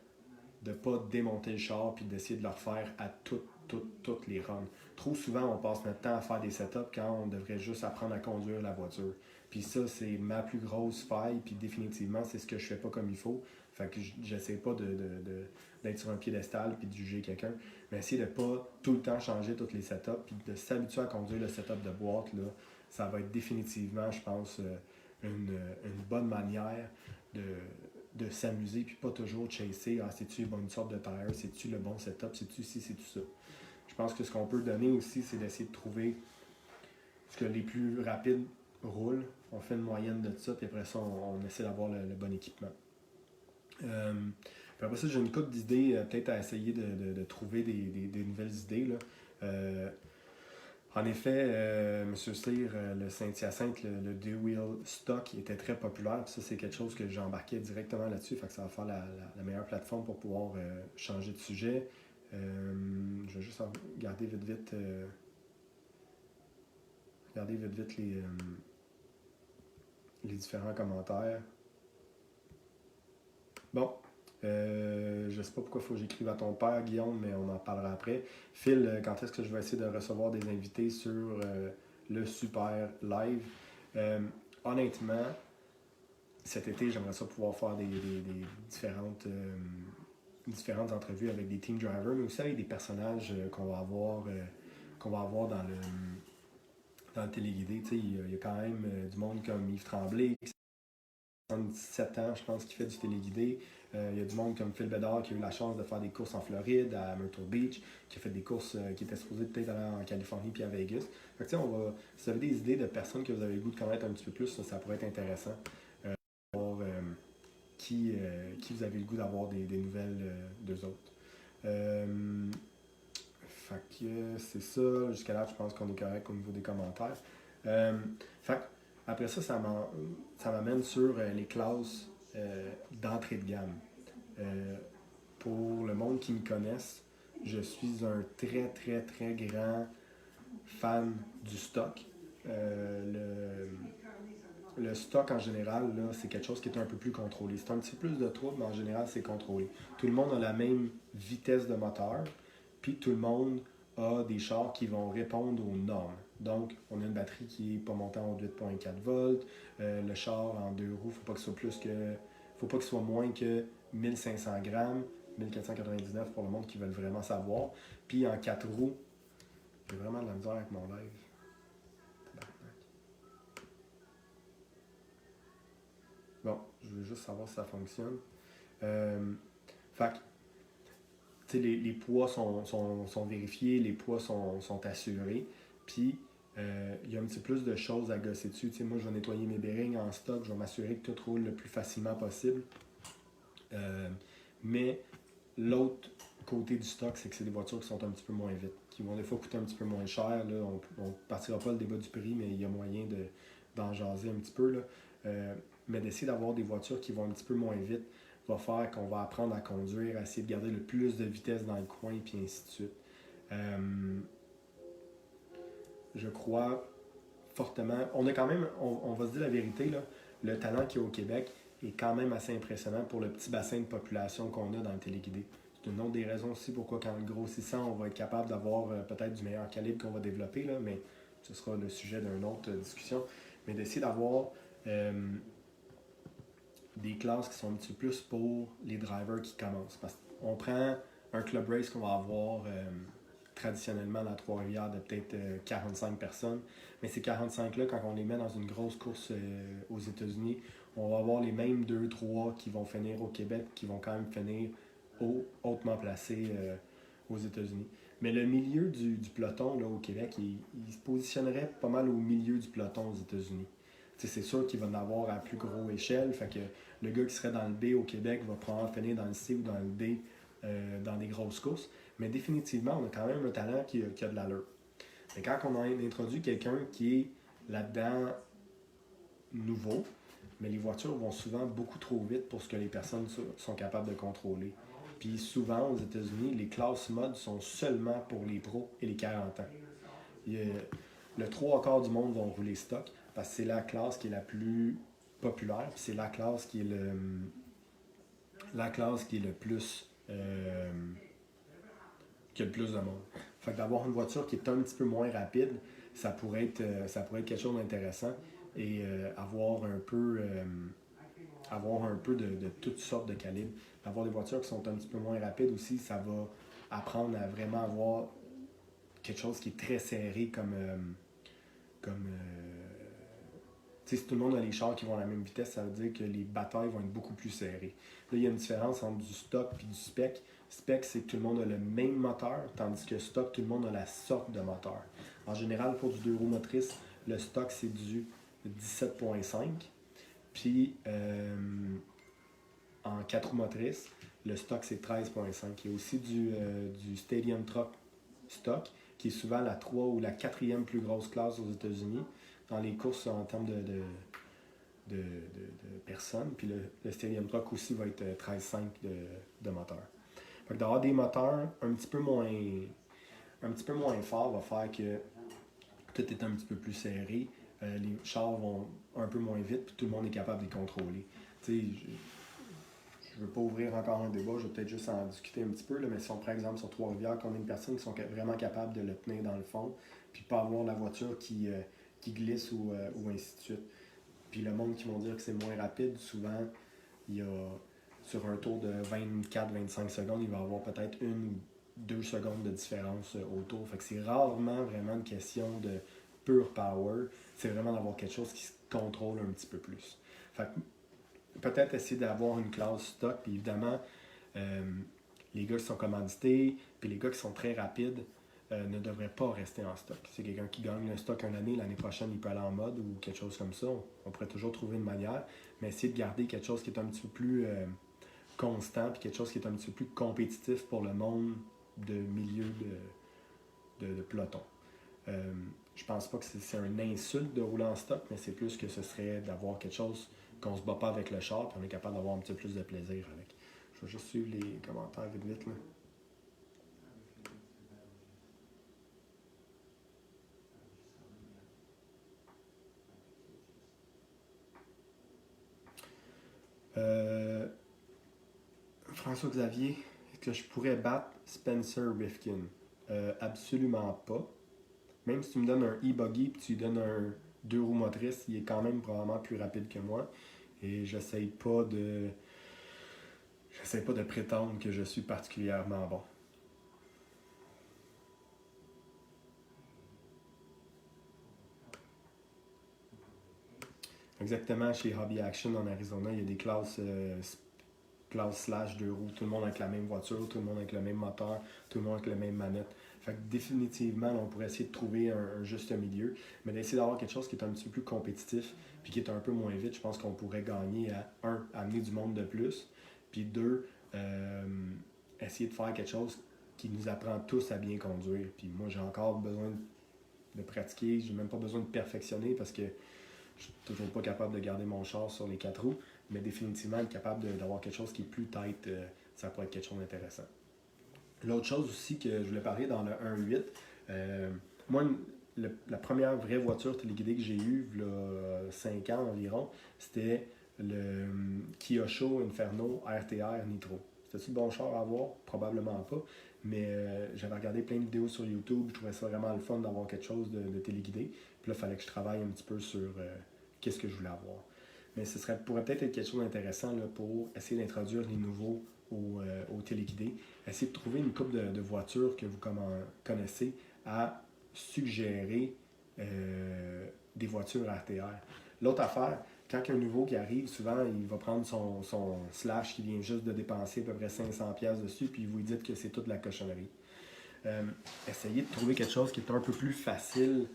de ne pas démonter le char puis d'essayer de le refaire à toutes les runs. Trop souvent, on passe notre temps à faire des setups quand on devrait juste apprendre à conduire la voiture. Puis ça, c'est ma plus grosse faille, puis définitivement, c'est ce que je fais pas comme il faut. Fait que j'essaie pas d'être sur un piédestal puis de juger quelqu'un, mais essayer de pas tout le temps changer toutes les setups puis de s'habituer à conduire le setup de boîte, là, ça va être définitivement, je pense, une bonne manière de, de s'amuser puis pas toujours chasser c'est-tu une sorte de tire, c'est-tu le bon setup, c'est-tu ci, c'est tout ça. Je pense que ce qu'on peut donner aussi, c'est d'essayer de trouver ce que les plus rapides roulent. On fait une moyenne de ça, puis après ça, on essaie d'avoir le bon équipement. Puis après ça, j'ai une couple d'idées, peut-être à essayer de trouver des nouvelles idées. Là. En effet, M. Cyr, le Saint-Hyacinthe, le deux-wheel stock était très populaire. Puis ça, c'est quelque chose que j'ai embarqué directement là-dessus. Fait que ça va faire la meilleure plateforme pour pouvoir changer de sujet. Je vais juste regarder vite vite les différents commentaires. Bon, je sais pas pourquoi il faut que j'écrive à ton père, Guillaume, mais on en parlera après. Phil, quand est-ce que je vais essayer de recevoir des invités sur le super live? Honnêtement, cet été, j'aimerais ça pouvoir faire des différentes entrevues avec des team drivers, mais aussi avec des personnages qu'on va avoir dans le téléguidé. Il y a quand même du monde comme Yves Tremblay, 77 ans, je pense, qui fait du téléguidé. Il y a du monde comme Phil Bédard qui a eu la chance de faire des courses en Floride, à Myrtle Beach, qui a fait des courses qui étaient supposées peut-être aller en Californie puis à Vegas. Fait que, si vous avez des idées de personnes que vous avez le goût de connaître un petit peu plus, ça pourrait être intéressant. Voir qui vous avez le goût d'avoir des nouvelles d'eux autres. Fait que c'est ça. Jusqu'à là, je pense qu'on est correct au niveau des commentaires. Fait que, après ça, ça m'amène sur les classes d'entrée de gamme. Pour le monde qui me connaisse, je suis un très, très, très grand fan du stock. Le stock en général, là, c'est quelque chose qui est un peu plus contrôlé. C'est un petit peu plus de trouble, mais en général, c'est contrôlé. Tout le monde a la même vitesse de moteur, puis tout le monde a des chars qui vont répondre aux normes. Donc, on a une batterie qui n'est pas montée en 8.4 volts. Le char en deux roues, faut pas qu'il soit moins que 1500 grammes, 1499 pour le monde qui veut vraiment savoir. Puis en quatre roues, j'ai vraiment de la misère avec mon live. Bon, je veux juste savoir si ça fonctionne. Fait que, les poids sont vérifiés, les poids sont assurés. Puis, il y a un petit peu plus de choses à gosser dessus. T'sais, moi, je vais nettoyer mes bearings en stock, je vais m'assurer que tout roule le plus facilement possible. Mais l'autre côté du stock, c'est que c'est des voitures qui sont un petit peu moins vite, qui vont des fois coûter un petit peu moins cher. Là. On ne partira pas le débat du prix, mais il y a moyen d'en jaser un petit peu. Là. Mais d'essayer d'avoir des voitures qui vont un petit peu moins vite va faire qu'on va apprendre à conduire, à essayer de garder le plus de vitesse dans le coin, puis ainsi de suite. Je crois fortement. On a quand même, on va se dire la vérité, là, le talent qu'il y a au Québec est quand même assez impressionnant pour le petit bassin de population qu'on a dans le téléguidé. C'est une autre des raisons aussi pourquoi, quand grossissant, on va être capable d'avoir peut-être du meilleur calibre qu'on va développer, là, mais ce sera le sujet d'une autre discussion. Mais d'essayer d'avoir des classes qui sont un petit peu plus pour les drivers qui commencent. Parce qu'on prend un club race qu'on va avoir traditionnellement dans Trois-Rivières de peut-être 45 personnes, mais ces 45-là, quand on les met dans une grosse course aux États-Unis, on va avoir les mêmes 2-3 qui vont finir au Québec, qui vont quand même finir hautement placés aux États-Unis. Mais le milieu du peloton là, au Québec, il se positionnerait pas mal au milieu du peloton aux États-Unis. C'est sûr qu'il va en avoir à plus gros échelle. Fait que le gars qui serait dans le B au Québec va probablement finir dans le C ou dans le D dans des grosses courses. Mais définitivement, on a quand même un talent qui a de l'allure. Mais quand on a introduit quelqu'un qui est là-dedans nouveau, mais les voitures vont souvent beaucoup trop vite pour ce que les personnes sont capables de contrôler. Puis souvent, aux États-Unis, les classes mode sont seulement pour les pros et les 40 ans. Le 3/4 du monde vont rouler stock parce que c'est la classe qui est la plus populaire, puis c'est la classe qui est le plus qui a le plus de monde. Fait que d'avoir une voiture qui est un petit peu moins rapide, ça pourrait être quelque chose d'intéressant et avoir un peu de toutes sortes de calibres. Avoir des voitures qui sont un petit peu moins rapides aussi, ça va apprendre à vraiment avoir quelque chose qui est très serré si tout le monde a les chars qui vont à la même vitesse, ça veut dire que les batailles vont être beaucoup plus serrées. Là, il y a une différence entre du stock et du spec. Spec, c'est que tout le monde a le même moteur, tandis que stock, tout le monde a la sorte de moteur. En général, pour du 2 roues motrices, le stock, c'est du 17.5. Puis, en 4 roues motrices, le stock, c'est 13.5. Il y a aussi du Stadium Truck stock, qui est souvent la 3 ou la 4e plus grosse classe aux États-Unis dans les courses en termes de personnes. Puis le Stadium Truck aussi va être 13.5 de moteur. Fait que d'avoir des moteurs un petit peu moins forts va faire que tout est un petit peu plus serré. Les chars vont un peu moins vite, puis tout le monde est capable de les contrôler. Tu sais, je ne veux pas ouvrir encore un débat, je vais peut-être juste en discuter un petit peu, là, mais si on prend exemple sur Trois-Rivières, qu'on a une personne qui sont vraiment capables de le tenir dans le fond, puis pas avoir la voiture qui glisse ou ainsi de suite. Puis le monde qui vont dire que c'est moins rapide, souvent, il y a sur un tour de 24-25 secondes, il va y avoir peut-être 1 ou 2 secondes de différence au tour. Fait que c'est rarement vraiment une question de pure power, c'est vraiment d'avoir quelque chose qui se contrôle un petit peu plus. Fait que peut-être essayer d'avoir une classe stock, puis évidemment, les gars qui sont commandités, puis les gars qui sont très rapides, ne devrait pas rester en stock. C'est quelqu'un qui gagne le stock une année, l'année prochaine, il peut aller en mode ou quelque chose comme ça. On pourrait toujours trouver une manière, mais essayer de garder quelque chose qui est un petit peu plus constant, puis quelque chose qui est un petit peu plus compétitif pour le monde de milieu de peloton. Je pense pas que c'est une insulte de rouler en stock, mais c'est plus que ce serait d'avoir quelque chose qu'on se bat pas avec le char, puis on est capable d'avoir un petit peu plus de plaisir avec. Je vais juste suivre les commentaires vite là. François Xavier, est-ce que je pourrais battre Spencer Rifkin? Absolument pas. Même si tu me donnes un e-buggy et tu lui donnes un 2 roues motrices, il est quand même probablement plus rapide que moi. Et j'essaie pas de prétendre que je suis particulièrement bon. Exactement, chez Hobby Action en Arizona, il y a des classes slash 2 roues, tout le monde avec la même voiture, tout le monde avec le même moteur, tout le monde avec la même manette. Fait que définitivement, on pourrait essayer de trouver un juste milieu, mais d'essayer d'avoir quelque chose qui est un petit peu plus compétitif, puis qui est un peu moins vite, je pense qu'on pourrait gagner à, amener du monde de plus, puis 2, essayer de faire quelque chose qui nous apprend tous à bien conduire. Puis moi, j'ai encore besoin de pratiquer, j'ai même pas besoin de perfectionner parce que je suis toujours pas capable de garder mon char sur les 4 roues, mais définitivement être capable d'avoir quelque chose qui est plus tight, ça pourrait être quelque chose d'intéressant. L'autre chose aussi que je voulais parler dans le 1.8, moi, la première vraie voiture téléguidée que j'ai eue, il y a 5 ans environ, c'était le Kyosho Inferno RTR Nitro. C'était-tu le bon char à avoir? Probablement pas. Mais j'avais regardé plein de vidéos sur YouTube, je trouvais ça vraiment le fun d'avoir quelque chose de téléguidé. Puis là, il fallait que je travaille un petit peu sur qu'est-ce que je voulais avoir. Mais pourrait peut-être être quelque chose d'intéressant là, pour essayer d'introduire les nouveaux au téléguidé. Essayez de trouver une couple de voitures que vous connaissez à suggérer des voitures RTR. L'autre affaire, quand il y a un nouveau qui arrive, souvent, il va prendre son slash qui vient juste de dépenser à peu près 500$ dessus, puis vous lui dites que c'est toute la cochonnerie. Essayez de trouver quelque chose qui est un peu plus facile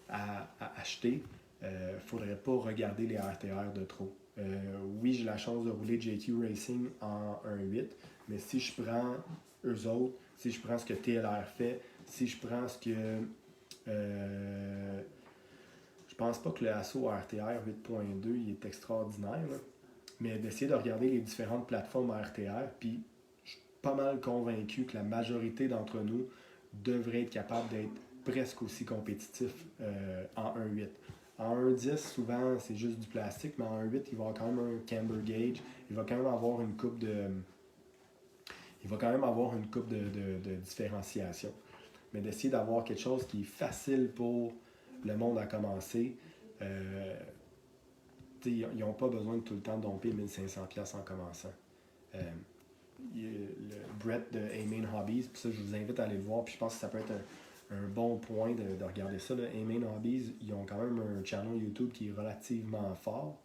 à acheter, faudrait pas regarder les RTR de trop. Oui, j'ai la chance de rouler JQ Racing en 1.8, mais si je prends eux autres, si je prends ce que TLR fait, si je prends ce que... je pense pas que le Asso RTR 8.2 il est extraordinaire, là, mais d'essayer de regarder les différentes plateformes RTR, puis je suis pas mal convaincu que la majorité d'entre nous devrait être capable d'être presque aussi compétitif en 1.8. En 1.10, souvent, c'est juste du plastique, mais en 1.8, il va y avoir quand même un camber gauge. Il va quand même avoir une coupe de... Il va quand même avoir une coupe de différenciation. Mais d'essayer d'avoir quelque chose qui est facile pour le monde à commencer, ils n'ont pas besoin de tout le temps domper 1500$ en commençant. Le Brett de A-Main Hobbies, puis ça, je vous invite à aller le voir, puis je pense que ça peut être un bon point de regarder ça. A-Main Hobbies, ils ont quand même un channel YouTube qui est relativement fort.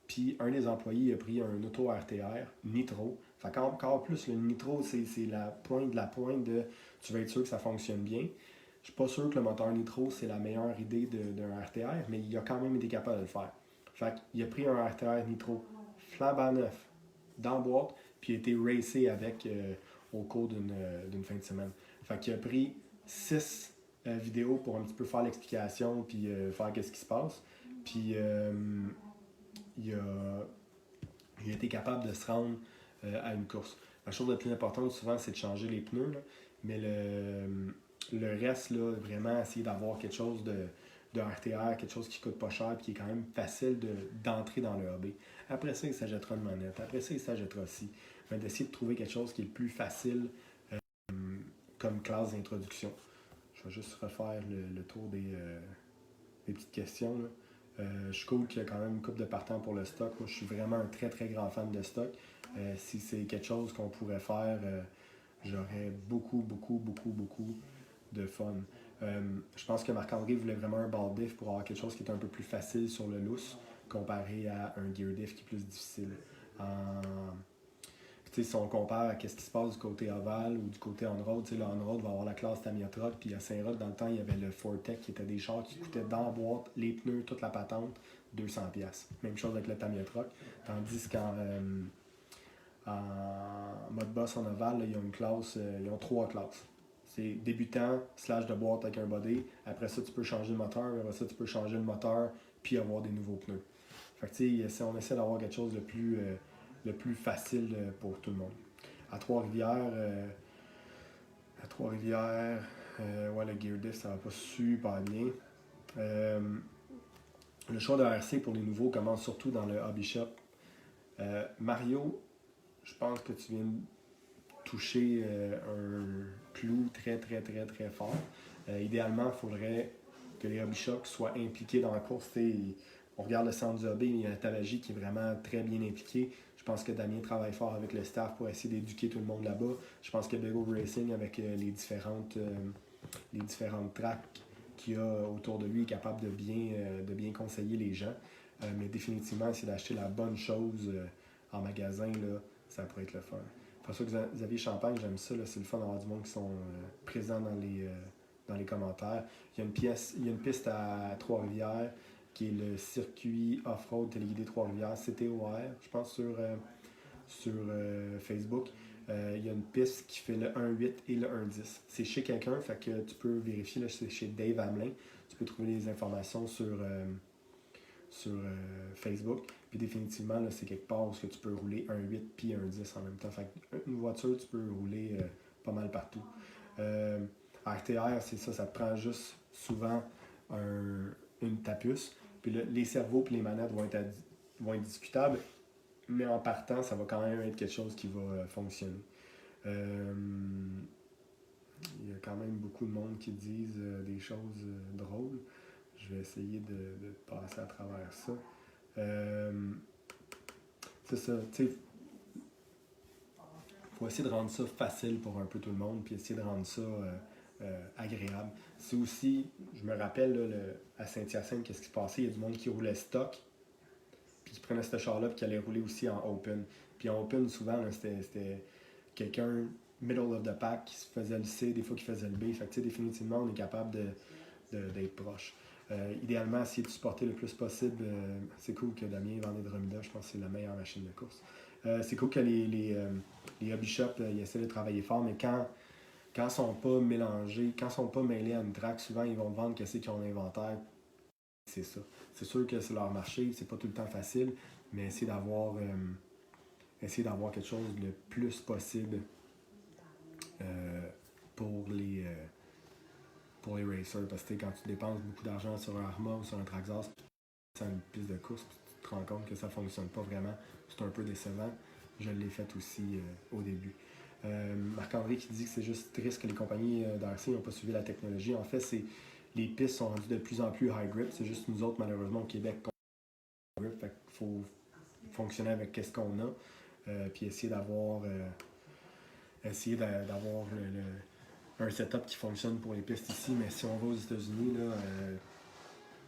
Puis un des employés a pris un auto RTR Nitro. Fait qu'encore plus, le Nitro, c'est la pointe de la pointe de tu veux être sûr que ça fonctionne bien. Je suis pas sûr que le moteur Nitro, c'est la meilleure idée d'un RTR, mais il a quand même été capable de le faire. Fait qu'il a pris un RTR Nitro flambant neuf, dans la boîte, puis il a été racé avec au cours d'une fin de semaine. Fait qu'il a pris 6 vidéos pour un petit peu faire l'explication, puis faire qu'est-ce qui se passe. Puis il a été capable de se rendre à une course. La chose la plus importante, souvent, c'est de changer les pneus, là, mais le reste, là, vraiment, essayer d'avoir quelque chose de RTR, quelque chose qui coûte pas cher et qui est quand même facile d'entrer dans le hobby. Après ça, il s'achètera une manette. Après ça, il s'achètera aussi. Mais d'essayer de trouver quelque chose qui est le plus facile comme classe d'introduction. Je vais juste refaire le tour des petites questions, là. Je suis cool qu'il y a quand même une couple de partants pour le stock. Moi, je suis vraiment un très très grand fan de stock. Si c'est quelque chose qu'on pourrait faire, j'aurais beaucoup de fun. Je pense que Marc-André voulait vraiment un ball diff pour avoir quelque chose qui est un peu plus facile sur le lousse comparé à un gear diff qui est plus difficile. Si on compare à ce qui se passe du côté ovale ou du côté on-road, le on-road va avoir la classe Tamiya Truck, puis à Saint-Roch, dans le temps, il y avait le Fortec qui était des chars qui coûtaient dans la boîte, les pneus, toute la patente, 200$. Même chose avec le Tamiya Truck. Tandis qu'en mode boss en ovale, là, ils ont 3 classes. C'est débutant, slash de boîte avec un body. Après ça, tu peux changer le moteur. Après ça, tu peux changer le moteur, puis avoir des nouveaux pneus. Fait que, on essaie d'avoir quelque chose de le plus facile pour tout le monde. À Trois-Rivières, ouais, le Gear Diff, ça va pas super bien. Le choix de RC pour les nouveaux commence surtout dans le hobby shop. Mario, je pense que tu viens de toucher un clou très fort. Idéalement, il faudrait que les hobby shops soient impliqués dans la course. On regarde le centre du hobby, il y a un Tabagie qui est vraiment très bien impliqué. Je pense que Damien travaille fort avec le staff pour essayer d'éduquer tout le monde là-bas. Je pense que Bego Racing, avec les différentes tracks qu'il y a autour de lui, est capable de bien conseiller les gens. Mais définitivement, essayer d'acheter la bonne chose en magasin, là, ça pourrait être le fun. François Xavier Champagne, j'aime ça. C'est le fun d'avoir du monde qui sont présents dans les commentaires. Il y a une piste à Trois-Rivières qui est le circuit off-road téléguidé Trois-Rivières, CTOR, je pense, sur Facebook. Il y a une piste qui fait le 1.8 et le 1.10. C'est chez quelqu'un, fait que tu peux vérifier, là, c'est chez Dave Hamelin. Tu peux trouver les informations sur Facebook. Puis définitivement, là, c'est quelque part où tu peux rouler 1.8 puis 1.10 en même temps. Fait une voiture, tu peux rouler pas mal partout. RTR, c'est ça te prend juste souvent une tapuce. Puis là, les cerveaux et les manettes vont être discutables, mais en partant, ça va quand même être quelque chose qui va fonctionner. Il y a quand même beaucoup de monde qui disent des choses drôles. Je vais essayer de passer à travers ça. C'est ça, tu sais, il faut essayer de rendre ça facile pour un peu tout le monde, puis essayer de rendre ça agréable. C'est aussi, je me rappelle là, à Saint-Hyacinthe, qu'est-ce qui se passait, il y a du monde qui roulait stock, puis qui prenait ce char-là, puis qui allait rouler aussi en open. Puis en open, souvent, là, c'était quelqu'un middle of the pack qui se faisait le C, des fois qui faisait le B. Fait que, définitivement, on est capable d'être proche. Idéalement, essayer de supporter le plus possible. C'est cool que Damien vende des Dromeda, je pense que c'est la meilleure machine de course. C'est cool que les hobby shops ils essaient de travailler fort, mais quand ils sont pas mélangés, quand ils sont pas mêlés à une track, souvent ils vont te vendre qu'est-ce qu'ils ont l'inventaire. C'est ça. C'est sûr que c'est leur marché, c'est pas tout le temps facile, mais essayer d'avoir quelque chose le plus possible euh, pour les racers. Parce que quand tu dépenses beaucoup d'argent sur un Arma ou sur un Traxxas, c'est une piste de course, puis tu te rends compte que ça fonctionne pas vraiment. C'est un peu décevant. Je l'ai fait aussi au début. Marc-André qui dit que c'est juste triste que les compagnies d'RC n'ont pas suivi la technologie. En fait, les pistes sont rendues de plus en plus high grip. C'est juste nous autres, malheureusement, au Québec, qu'on a high grip. Fait qu'il faut fonctionner avec ce qu'on a. Puis essayer d'avoir un setup qui fonctionne pour les pistes ici. Mais si on va aux États-Unis, là,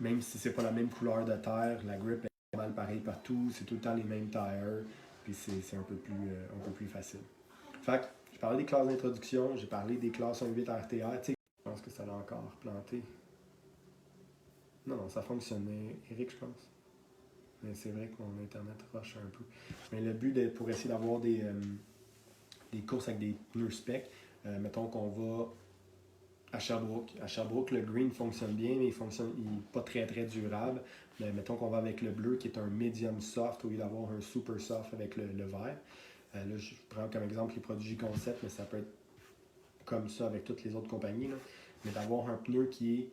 même si c'est pas la même couleur de terre, la grip est mal pareil partout. C'est tout le temps les mêmes tires. Puis c'est un peu plus facile. Fait que j'ai parlé des classes d'introduction, j'ai parlé des classes 1.8 RTR. Tu sais, je pense que ça l'a encore planté. Non, ça fonctionnait. Eric, je pense. Mais c'est vrai que mon internet rush un peu. Mais le but pour essayer d'avoir des courses avec des pneus spec, mettons qu'on va à Sherbrooke. À Sherbrooke, le green fonctionne bien, mais il n'est pas très très durable. Mais mettons qu'on va avec le bleu qui est un medium soft au lieu d'avoir un super soft avec le vert. Là, je prends comme exemple les produits J-Concept, mais ça peut être comme ça avec toutes les autres compagnies. Là. Mais d'avoir un pneu qui est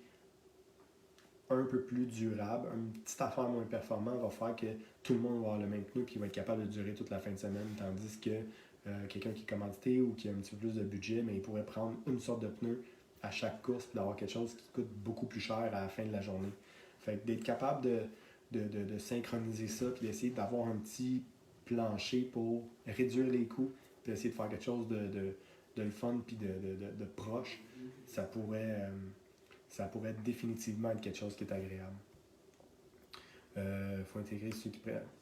un peu plus durable, une petite affaire moins performant va faire que tout le monde va avoir le même pneu et va être capable de durer toute la fin de semaine, tandis que quelqu'un qui est commandité ou qui a un petit peu plus de budget, mais il pourrait prendre une sorte de pneu à chaque course et d'avoir quelque chose qui coûte beaucoup plus cher à la fin de la journée. Fait que d'être capable de synchroniser ça puis d'essayer d'avoir un petit plancher pour réduire les coûts puis essayer de faire quelque chose de le fun puis de proche, ça pourrait définitivement être quelque chose qui est agréable. Faut intégrer ceux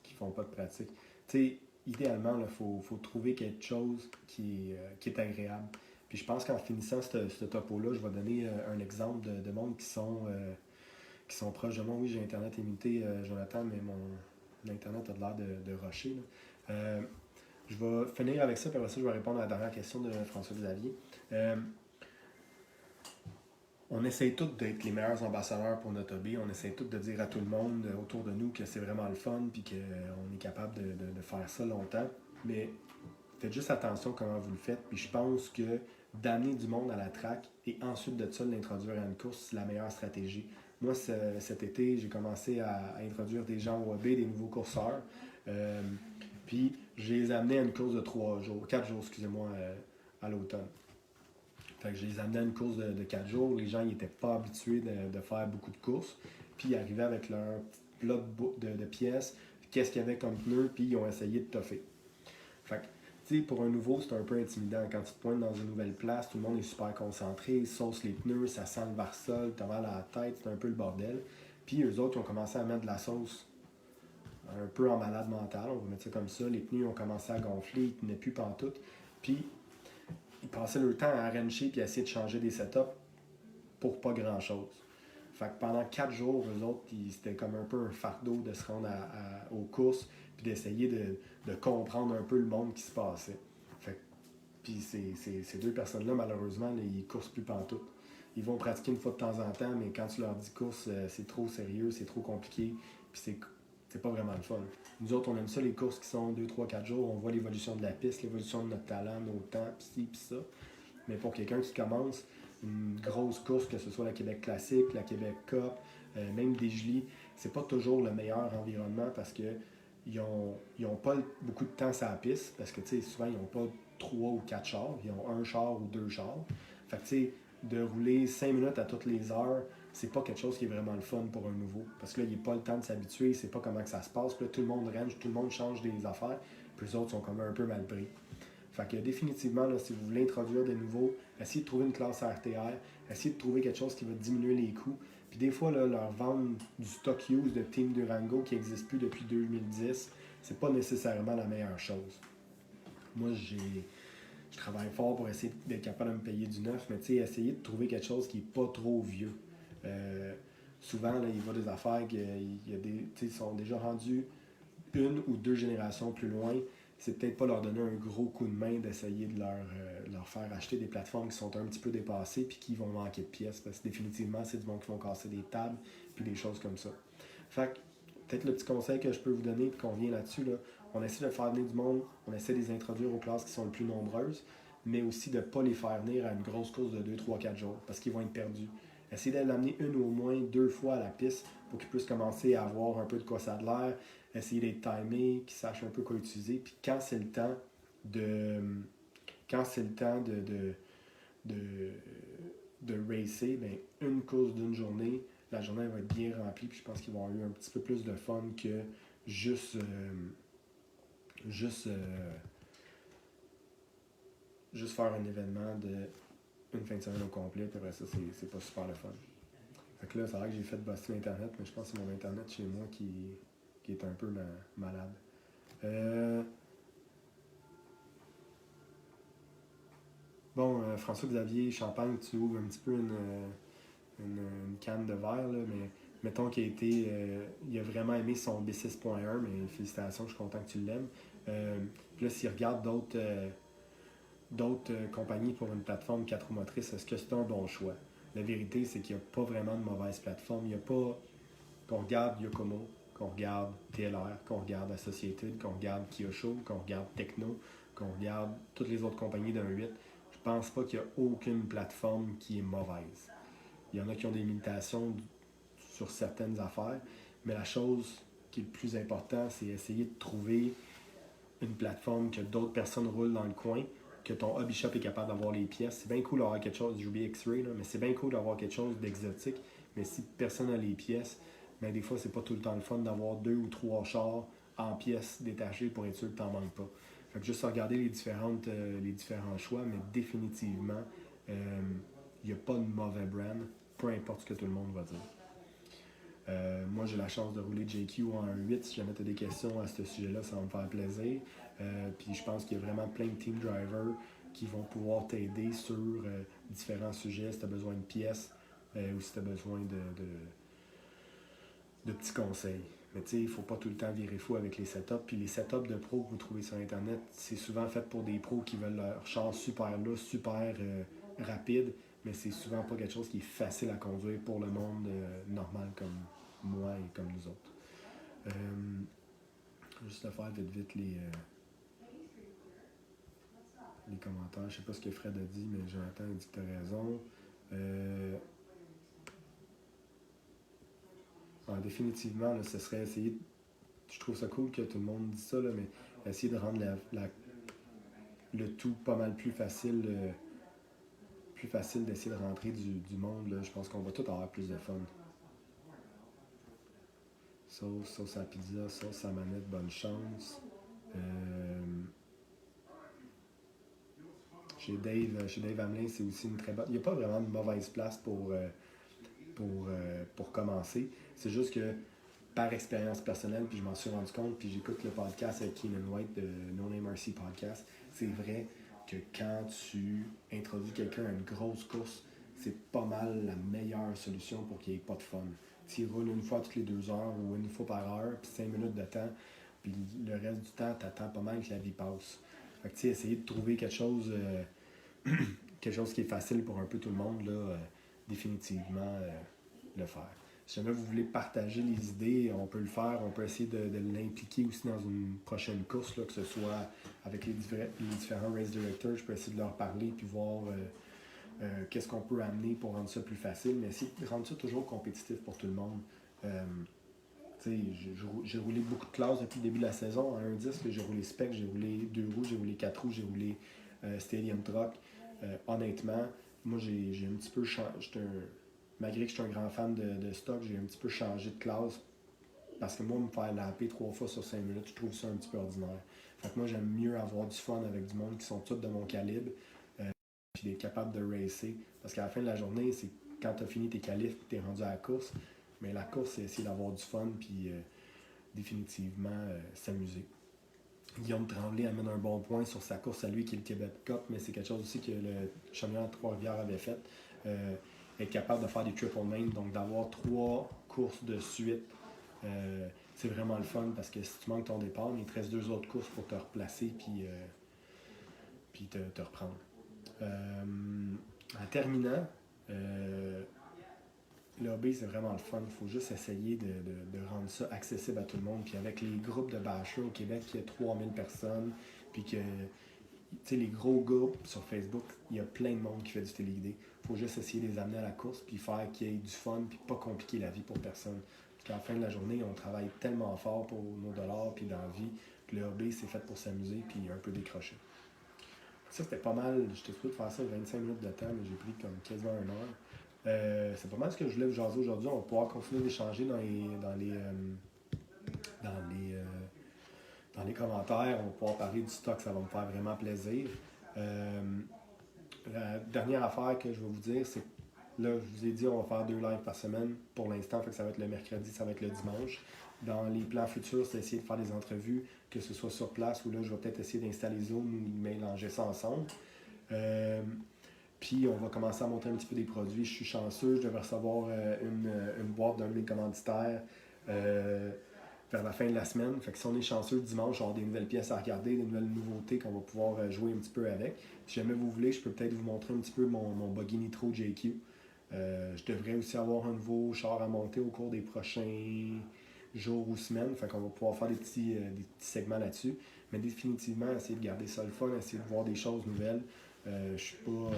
qui font pas de pratique. Tu sais, idéalement, il faut trouver quelque chose qui est agréable. Puis je pense qu'en finissant ce topo-là, je vais donner un exemple de monde qui sont proches de moi. Oui, j'ai Internet limité, Jonathan, mais mon Internet a l'air de rusher. Je vais finir avec ça, puis après ça, je vais répondre à la dernière question de François Xavier. On essaye tous d'être les meilleurs ambassadeurs pour notre hobby. On essaye tous de dire à tout le monde autour de nous que c'est vraiment le fun puis qu'on est capable de faire ça longtemps. Mais faites juste attention comment vous le faites. Puis je pense que d'amener du monde à la track et ensuite de ça l'introduire à une course, c'est la meilleure stratégie. Moi, cet été, j'ai commencé à introduire des gens au hobby, des nouveaux courseurs. Puis je les ai amenés à une course de 4 jours, excusez-moi, à l'automne. Fait que je les amenais à une course de 4 jours. Les gens n'étaient pas habitués de faire beaucoup de courses. Puis ils arrivaient avec leur plat de pièces, qu'est-ce qu'il y avait comme pneus, puis ils ont essayé de toffer. Fait que, tu sais, pour un nouveau, c'est un peu intimidant. Quand tu te pointes dans une nouvelle place, tout le monde est super concentré, ils saucent les pneus, ça sent le varsol, t'as mal à la tête, c'est un peu le bordel. Puis eux autres, ils ont commencé à mettre de la sauce un peu en malade mental, on va mettre ça comme ça. Les pneus ont commencé à gonfler, ils tenaient plus pantoute. Puis ils passaient leur temps à arranger et à essayer de changer des setups pour pas grand-chose. Fait que pendant 4 jours, eux autres, c'était comme un peu un fardeau de se rendre aux courses puis d'essayer de comprendre un peu le monde qui se passait. Fait que, puis ces deux personnes-là, malheureusement, là, ils coursent plus pantoute. Ils vont pratiquer une fois de temps en temps, mais quand tu leur dis course, c'est trop sérieux, c'est trop compliqué, puis c'est pas vraiment le fun. Nous autres, on aime ça, les courses qui sont 2, 3, 4 jours. On voit l'évolution de la piste, l'évolution de notre talent, nos temps, pis ci, pis ça. Mais pour quelqu'un qui commence une grosse course, que ce soit la Québec Classique, la Québec Cup, même des Gili, c'est pas toujours le meilleur environnement parce que ils ont pas beaucoup de temps sur la piste. Parce que, tu sais, souvent, ils n'ont pas 3 ou 4 chars. Ils ont un char ou 2 chars. Fait que, tu sais, de rouler 5 minutes à toutes les heures, c'est pas quelque chose qui est vraiment le fun pour un nouveau. Parce que là, il n'a pas le temps de s'habituer, il sait pas comment que ça se passe. Puis là, tout le monde range, tout le monde change des affaires. Puis les autres sont comme un peu mal pris. Fait que définitivement, là, si vous voulez introduire des nouveaux, essayez de trouver une classe RTR, essayez de trouver quelque chose qui va diminuer les coûts. Puis des fois, là, leur vendre du stock use de Team Durango qui n'existe plus depuis 2010, c'est pas nécessairement la meilleure chose. Moi, je travaille fort pour essayer d'être capable de me payer du neuf, mais tu sais, essayer de trouver quelque chose qui n'est pas trop vieux. souvent, là, ils voient des affaires qui sont déjà rendus une ou deux générations plus loin. C'est peut-être pas leur donner un gros coup de main d'essayer de leur faire acheter des plateformes qui sont un petit peu dépassées puis qui vont manquer de pièces. Parce que définitivement, c'est du monde qui vont casser des tables puis des choses comme ça. Fait que, peut-être le petit conseil que je peux vous donner puis qu'on vient là-dessus, là, on essaie de faire venir du monde, on essaie de les introduire aux classes qui sont les plus nombreuses, mais aussi de ne pas les faire venir à une grosse course de 2, 3, 4 jours parce qu'ils vont être perdus. Essayez de l'amener une ou au moins deux fois à la piste pour qu'ils puissent commencer à voir un peu de quoi ça a l'air, essayer d'être timé, qu'ils sachent un peu quoi utiliser. Puis quand c'est le temps de. Quand c'est le temps de, de racer, ben, une course d'une journée, la journée va être bien remplie. Puis je pense qu'ils vont avoir eu un petit peu plus de fun que juste. Juste. Juste faire un événement de une fin de semaine au complet, puis après ça, c'est pas super le fun. Fait que là, c'est vrai que j'ai fait bosser l'Internet, mais je pense que c'est mon Internet chez moi qui est un peu malade. Bon, François-Xavier Champagne, tu ouvres un petit peu une canne de verre, là, mais mettons il a vraiment aimé son B6.1, mais félicitations, je suis content que tu l'aimes. Puis là, s'il regarde d'autres compagnies pour une plateforme 4 roues motrices, est-ce que c'est un bon choix? La vérité, c'est qu'il n'y a pas vraiment de mauvaise plateforme. Il n'y a pas. Qu'on regarde Yokomo, qu'on regarde TLR, qu'on regarde Associated, qu'on regarde Kyosho, qu'on regarde Techno, qu'on regarde toutes les autres compagnies d'un 8, je pense pas qu'il y a aucune plateforme qui est mauvaise. Il y en a qui ont des limitations sur certaines affaires, mais la chose qui est le plus important, c'est essayer de trouver une plateforme que d'autres personnes roulent dans le coin, que ton hobby shop est capable d'avoir les pièces. C'est bien cool d'avoir quelque chose, j'oublie X-Ray, mais c'est bien cool d'avoir quelque chose d'exotique, mais si personne n'a les pièces, mais des fois, c'est pas tout le temps le fun d'avoir deux ou trois chars en pièces détachées pour être sûr que t'en manques pas. Fait que juste regarder les différents choix, mais définitivement, il n'y a pas de mauvais brand, peu importe ce que tout le monde va dire. Moi, j'ai la chance de rouler JQ en 1.8. Si jamais tu as des questions à ce sujet-là, ça va me faire plaisir. Puis je pense qu'il y a vraiment plein de team drivers qui vont pouvoir t'aider sur différents sujets si tu as besoin de pièces ou si tu as besoin de petits conseils. Mais tu sais, il ne faut pas tout le temps virer fou avec les setups. Puis les setups de pros que vous trouvez sur Internet, c'est souvent fait pour des pros qui veulent leur char super là, super rapide, mais c'est souvent pas quelque chose qui est facile à conduire pour le monde normal comme moi et comme nous autres. Juste à faire vite vite les commentaires. Je sais pas ce que Fred a dit, mais Jonathan a dit que tu as raison. Définitivement, là, ce serait essayer. Je trouve ça cool que tout le monde dise ça, là, mais essayer de rendre le tout pas mal plus facile d'essayer de rentrer du monde. Là. Je pense qu'on va tous avoir plus de fun. Sauce à pizza, sauce à manette, bonne chance. Chez Dave Hamelin, c'est aussi une très bonne. Il n'y a pas vraiment de mauvaise place pour commencer. C'est juste que par expérience personnelle, puis je m'en suis rendu compte, puis j'écoute le podcast avec Keenan White de No Name RC Podcast, c'est vrai que quand tu introduis quelqu'un à une grosse course, c'est pas mal la meilleure solution pour qu'il n'y ait pas de fun. S'il roule une fois toutes les 2 heures ou une fois par heure, puis 5 minutes de temps, puis le reste du temps, t'attends pas mal que la vie passe. Fait que tu sais, essayer de trouver quelque chose qui est facile pour un peu tout le monde, là, définitivement le faire. Si jamais vous voulez partager les idées, on peut le faire. On peut essayer de l'impliquer aussi dans une prochaine course, là, que ce soit avec les différents race directors. Je peux essayer de leur parler puis voir qu'est-ce qu'on peut amener pour rendre ça plus facile, mais essayer de rendre ça toujours compétitif pour tout le monde. J'ai roulé beaucoup de classes depuis le début de la saison. En 1.10, j'ai roulé Spec, j'ai roulé 2 roues, j'ai roulé 4 roues, j'ai roulé Stadium Truck. Honnêtement, moi j'ai un petit peu changé. Malgré que je suis un grand fan de stock, j'ai un petit peu changé de classe. Parce que moi, me faire lapper 3 fois sur 5 minutes, je trouve ça un petit peu ordinaire. Fait que moi, j'aime mieux avoir du fun avec du monde qui sont tous de mon calibre, puis d'être capable de racer. Parce qu'à la fin de la journée, c'est quand tu as fini tes qualifs et tu es rendu à la course. Mais la course, c'est essayer d'avoir du fun, puis définitivement s'amuser. Guillaume Tremblay amène un bon point sur sa course à lui, qui est le Québec Cup, mais c'est quelque chose aussi que le championnat de Trois-Rivières avait fait. être capable de faire des triple main, donc d'avoir 3 courses de suite. C'est vraiment le fun parce que si tu manques ton départ, il te reste 2 autres courses pour te replacer puis te reprendre. En terminant, le hobby, c'est vraiment le fun. Il faut juste essayer de rendre ça accessible à tout le monde. Puis avec les groupes de bâcheurs au Québec, il y a 3000 personnes. Puis que, tu sais, les gros groupes sur Facebook, il y a plein de monde qui fait du téléguidé. Il faut juste essayer de les amener à la course, puis faire qu'il y ait du fun, puis pas compliquer la vie pour personne. Parce qu'à la fin de la journée, on travaille tellement fort pour nos dollars, puis dans la vie, que le hobby, c'est fait pour s'amuser, puis un peu décrocher. Ça, c'était pas mal. J'étais supposé de faire ça 25 minutes de temps, mais j'ai pris comme quasiment 1 heure. C'est pas mal ce que je voulais vous jaser aujourd'hui. On va pouvoir continuer d'échanger dans les commentaires. On va pouvoir parler du stock, ça va me faire vraiment plaisir. La dernière affaire que je vais vous dire, c'est que là, je vous ai dit, on va faire 2 lives par semaine pour l'instant. Fait que ça va être le mercredi, ça va être le dimanche. Dans les plans futurs, c'est essayer de faire des entrevues, que ce soit sur place ou là, je vais peut-être essayer d'installer Zoom ou mélanger ça ensemble. Puis on va commencer à monter un petit peu des produits. Je suis chanceux, je devais recevoir une boîte d'un de mes commanditaires vers la fin de la semaine. Fait que si on est chanceux, dimanche, on va avoir des nouvelles pièces à regarder, des nouvelles nouveautés qu'on va pouvoir jouer un petit peu avec. Si jamais vous voulez, je peux peut-être vous montrer un petit peu mon Buggy Nitro JQ. Je devrais aussi avoir un nouveau char à monter au cours des prochains jours ou semaines. Fait qu'on va pouvoir faire des petits segments là-dessus. Mais définitivement, essayer de garder ça le fun, essayer de voir des choses nouvelles. Je suis pas.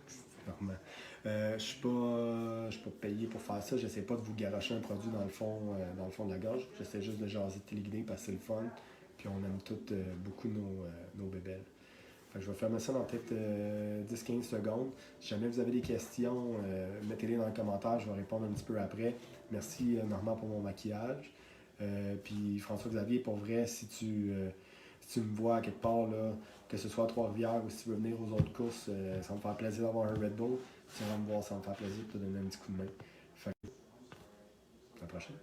C'est normal. Je suis pas payé pour faire ça. J'essaie pas de vous garocher un produit dans le fond de la gorge. J'essaie juste de jaser de téléguidé parce que c'est le fun. Puis on aime toutes beaucoup nos bébelles. Fait que je vais fermer ça dans peut-être 10-15 secondes. Si jamais vous avez des questions, mettez-les dans les commentaires. Je vais répondre un petit peu après. Merci Normand pour mon maquillage. Puis François-Xavier, pour vrai, si tu me vois à quelque part, là, que ce soit à Trois-Rivières ou si tu veux venir aux autres courses, ça va me faire plaisir d'avoir un Red Bull. Si tu vas me voir, ça va me faire plaisir de te donner un petit coup de main. Fait que, à la prochaine.